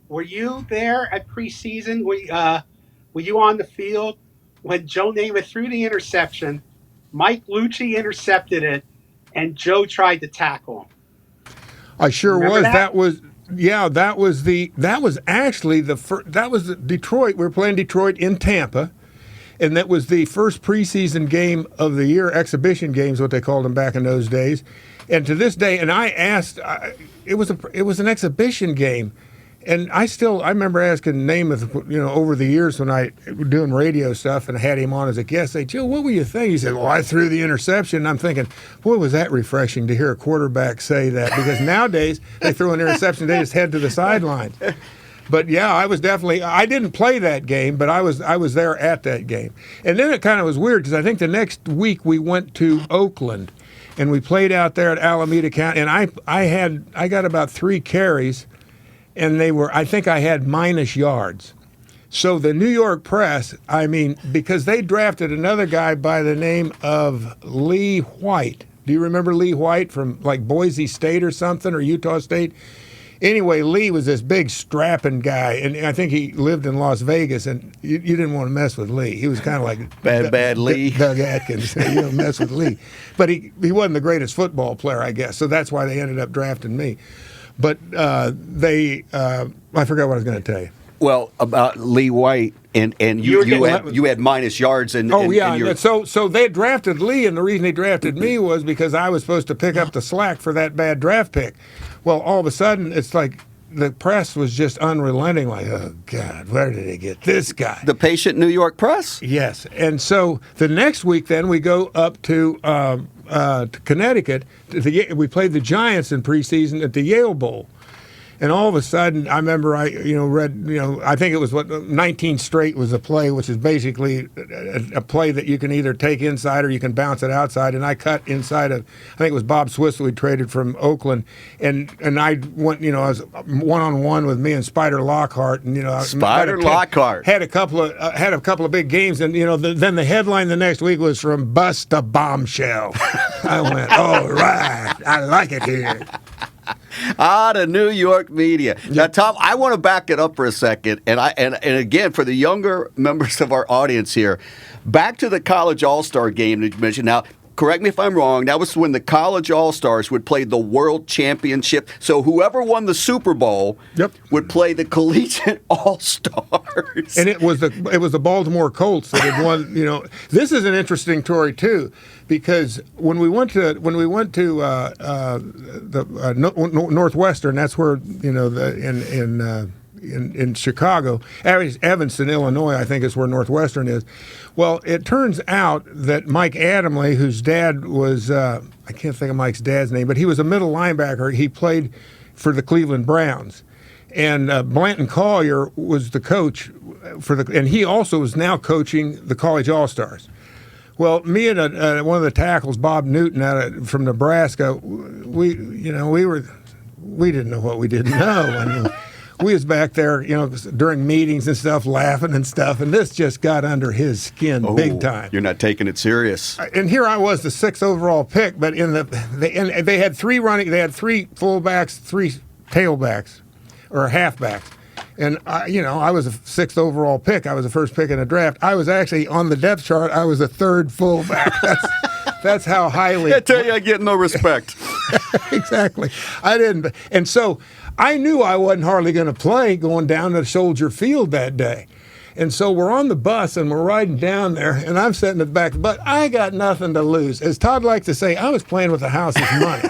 Speaker 5: Were you there at preseason? Were you on the field when Joe Namath threw the interception? Mike Lucci intercepted it, and Joe tried to tackle him.
Speaker 2: I sure
Speaker 5: Remember
Speaker 2: was.
Speaker 5: that?
Speaker 2: That was actually the first. That was Detroit. We were playing Detroit in Tampa, and that was the first preseason game of the year, exhibition games, what they called them back in those days. And to this day, and I asked, it was an exhibition game. And I remember asking Namath, over the years when I was doing radio stuff and had him on as a guest, say, Joe, what were you thinking? He said, well, I threw the interception. And I'm thinking, boy, was that refreshing to hear a quarterback say that. Because nowadays, they throw an interception, they just head to the sidelines. But yeah, I didn't play that game, but I was there at that game. And then it kind of was weird because I think the next week we went to Oakland and we played out there at Alameda County. And I got about 3 carries. And I think I had minus yards. So the New York Press, because they drafted another guy by the name of Lee White. Do you remember Lee White from like Boise State or something, or Utah State? Anyway, Lee was this big strapping guy, and I think he lived in Las Vegas, and you didn't want to mess with Lee. He was kind of like
Speaker 1: Bad Lee.
Speaker 2: Doug Atkins. You don't mess with Lee. But he wasn't the greatest football player, I guess, so that's why they ended up drafting me. But I forgot what I was going to tell you.
Speaker 1: Well, about Lee White, and you had minus yards.
Speaker 2: So they drafted Lee, and the reason they drafted me was because I was supposed to pick up the slack for that bad draft pick. Well, all of a sudden, it's like the press was just unrelenting, like, oh, God, where did they get this guy?
Speaker 1: The patient New York Press?
Speaker 2: Yes. And so the next week, then, we go up to Connecticut. We played the Giants in preseason at the Yale Bowl. And all of a sudden, I remember I think it was 19 straight was a play, which is basically a play that you can either take inside or you can bounce it outside. And I cut inside of, I think it was Bob Swiss who we traded from Oakland, and I went, I was one-on-one with me and Spider Lockhart, and
Speaker 1: Spider Lockhart
Speaker 2: had a couple of big games, and then the headline the next week was from bust to bombshell. I went, all right, I like it here.
Speaker 1: The New York media. Now, Tom, I want to back it up for a second, and again for the younger members of our audience here, back to the College All-Star game that you mentioned. Now, correct me if I'm wrong. That was when the College All-Stars would play the World Championship. So whoever won the Super Bowl would play the Collegiate All-Stars.
Speaker 2: And it was the Baltimore Colts that had won. This is an interesting story too, because when we went to Northwestern, that's where in Chicago, Evanston, Illinois, I think is where Northwestern is. Well, it turns out that Mike Adamle, whose dad was, I can't think of Mike's dad's name, but he was a middle linebacker. He played for the Cleveland Browns. And Blanton Collier was the coach and he also is now coaching the College All-Stars. Well, me and one of the tackles, Bob Newton, from Nebraska, we didn't know what we didn't know. I mean, we was back there, during meetings and stuff, laughing and stuff, and this just got under his skin big time.
Speaker 1: You're not taking it serious.
Speaker 2: And here I was, the 6th overall pick, but they had 3 fullbacks, 3 tailbacks, or halfbacks. And I was a 6th overall pick. I was the first pick in the draft. I was actually on the depth chart. I was the 3rd fullback. That's how highly.
Speaker 1: I tell you, I get no respect.
Speaker 2: Exactly. I didn't. And so I knew I wasn't hardly going to play going down to Soldier Field that day. And so we're on the bus and we're riding down there, and I'm sitting at the back. But I got nothing to lose. As Todd likes to say, I was playing with the house's money.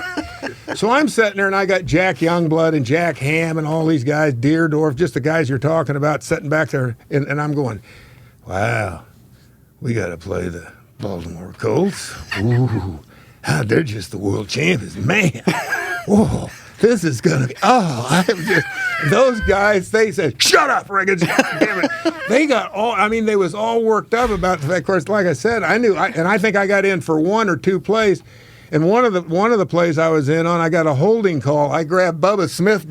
Speaker 2: So I'm sitting there, and I got Jack Youngblood and Jack Ham and all these guys, Deerdorf, just the guys you're talking about, sitting back there. And I'm going, wow, we got to play the Baltimore Colts. Ooh, they're just the world champions, man. whoa, this is going to be, those guys, they said, shut up, Riggins. Damn it. They got they was all worked up about the fact, of course, like I said, I think I got in for one or two plays. And one of the plays I was in on, I got a holding call. I grabbed Bubba Smith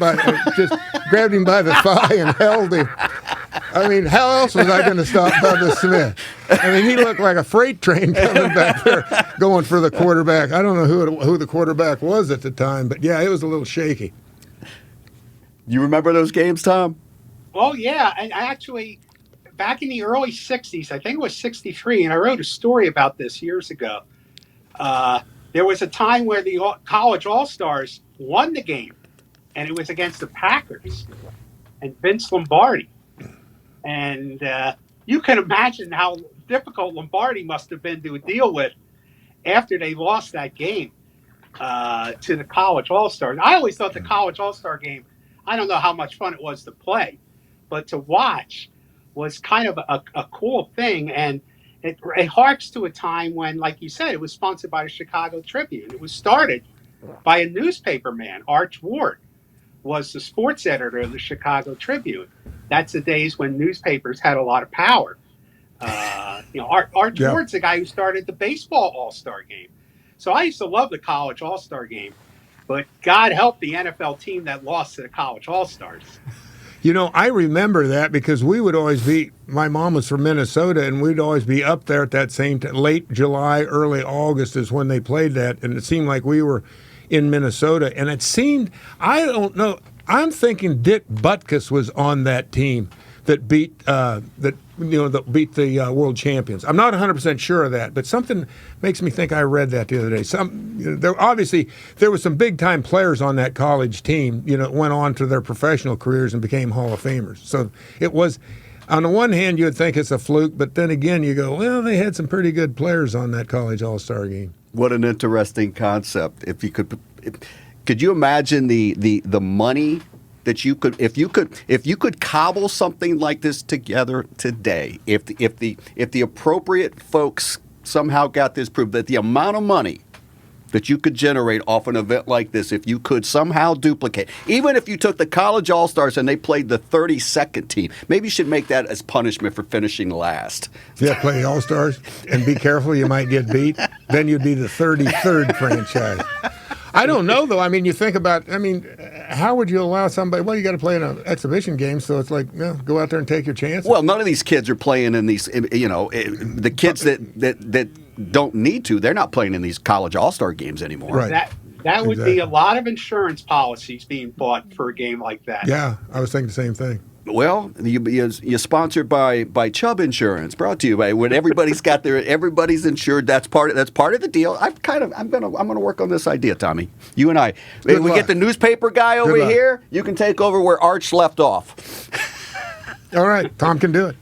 Speaker 2: just grabbed him by the thigh and held him. I mean, how else was I going to stop Bubba Smith? I mean, he looked like a freight train coming back there, going for the quarterback. I don't know who the quarterback was at the time, but yeah, it was a little shaky.
Speaker 1: You remember those games, Tom?
Speaker 5: Oh, yeah. And I actually, back in the early 60s, I think it was 63, and I wrote a story about this years ago. There was a time where the college all-stars won the game, and it was against the Packers and Vince Lombardi. And you can imagine how difficult Lombardi must have been to deal with after they lost that game to the college all-stars. I always thought the college all-star game, I don't know how much fun it was to play, but to watch was kind of a cool thing. And it harks to a time when, like you said, it was sponsored by the Chicago Tribune. It was started by a newspaper man. Arch Ward was the sports editor of the Chicago Tribune. That's the days when newspapers had a lot of power. Arch Ward's the guy who started the baseball all-star game. So I used to love the college all-star game, but God help the NFL team that lost to the college all-stars.
Speaker 2: I remember that because we would always be, my mom was from Minnesota, and we'd always be up there at that same time. Late July, early August is when they played that, and it seemed like we were in Minnesota. And it seemed, I don't know, I'm thinking Dick Butkus was on that team that beat the world champions. I'm not 100% sure of that, but something makes me think I read that the other day. There were some big time players on that college team. Went on to their professional careers and became Hall of Famers. So it was, on the one hand, you would think it's a fluke, but then again, you go, well, they had some pretty good players on that college all-star game.
Speaker 1: What an interesting concept! Could you imagine the money that you could, if you could cobble something like this together today, if the appropriate folks somehow got this proved, that the amount of money that you could generate off an event like this, if you could somehow duplicate, even if you took the college all-stars and they played the 32nd team, maybe you should make that as punishment for finishing last.
Speaker 2: Yeah, play the all-stars and be careful, you might get beat. Then you'd be the 33rd franchise. I don't know, though. I mean, you think about, how would you allow somebody, well, you got to play in an exhibition game, so it's like, go out there and take your chances.
Speaker 1: Well, none of these kids are playing in these, the kids that don't need to, they're not playing in these college all-star games anymore.
Speaker 2: Right.
Speaker 5: That would be a lot of insurance policies being bought for a game like that.
Speaker 2: Yeah, I was thinking the same thing.
Speaker 1: Well, you're sponsored by Chubb Insurance, brought to you by when everybody's insured. That's part of the deal. I'm gonna work on this idea, Tommy. You and I.
Speaker 2: Good
Speaker 1: we
Speaker 2: luck.
Speaker 1: Get the newspaper guy over
Speaker 2: luck.
Speaker 1: here. You can take over where Arch left off.
Speaker 2: All right, Tom can do it.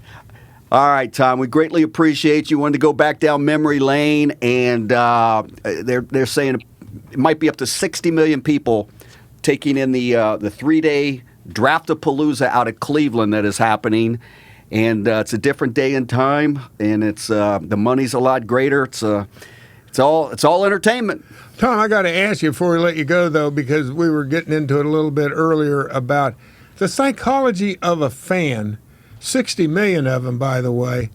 Speaker 1: All right, Tom. We greatly appreciate you. Wanted to go back down memory lane, and they're saying it might be up to 60 million people taking in the 3-day Draft-a-Palooza out of Cleveland that is happening, and it's a different day and time, and it's the money's a lot greater. It's all entertainment.
Speaker 2: Tom, I got to ask you before we let you go, though, because we were getting into it a little bit earlier about the psychology of a fan, 60 million of them, by the way,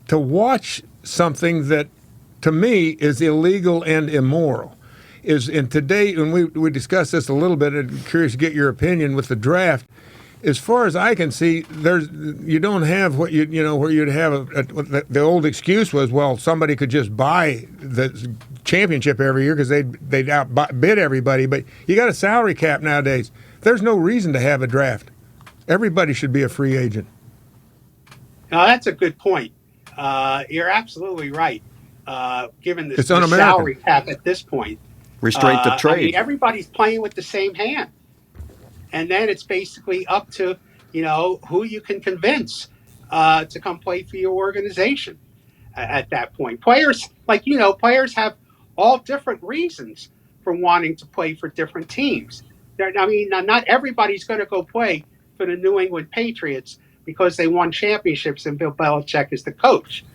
Speaker 2: to watch something that, to me, is illegal and immoral. And today, and we discussed this a little bit, I'm curious to get your opinion with the draft. As far as I can see, you don't have what where you'd have the old excuse was, well, somebody could just buy the championship every year because they'd outbid everybody. But you got a salary cap nowadays. There's no reason to have a draft. Everybody should be a free agent.
Speaker 5: Now, that's a good point. You're absolutely right. Given the
Speaker 2: un-American.
Speaker 5: salary cap at this point.
Speaker 1: Restraint to trade.
Speaker 5: Everybody's playing with the same hand. And then it's basically up to, who you can convince to come play for your organization at that point. Players, players have all different reasons for wanting to play for different teams. Not everybody's going to go play for the New England Patriots because they won championships and Bill Belichick is the coach.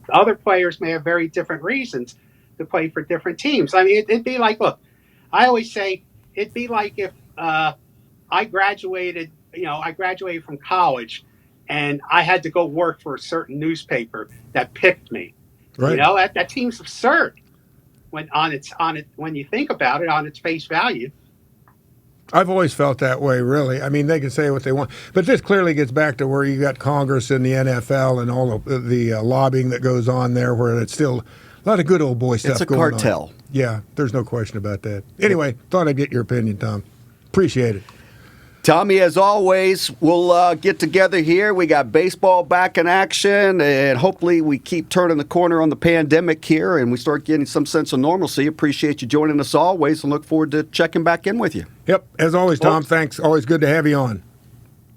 Speaker 5: Other players may have very different reasons to play for different teams. It'd be like, look, I always say it'd be like if I graduated. I graduated from college, and I had to go work for a certain newspaper that picked me.
Speaker 2: Right.
Speaker 5: That seems absurd when when you think about it on its face value.
Speaker 2: I've always felt that way, really. I mean, they can say what they want, but this clearly gets back to where you got Congress and the NFL and all of the lobbying that goes on there, where it's still a lot of good old boy stuff
Speaker 1: It's a
Speaker 2: going on.
Speaker 1: cartel.
Speaker 2: Yeah, there's no question about that. Anyway, thought I'd get your opinion, Tom. Appreciate it.
Speaker 1: Tommy, as always, we'll get together here. We got baseball back in action, and hopefully we keep turning the corner on the pandemic here and we start getting some sense of normalcy. Appreciate you joining us always and look forward to checking back in with you.
Speaker 2: Yep, as always, Tom, thanks. Always good to have you on.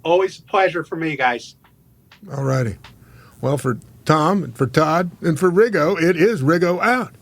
Speaker 5: Always a pleasure for me, guys.
Speaker 2: All righty. Well, for Tom, and for Todd, and for Riggo, it is Riggo out.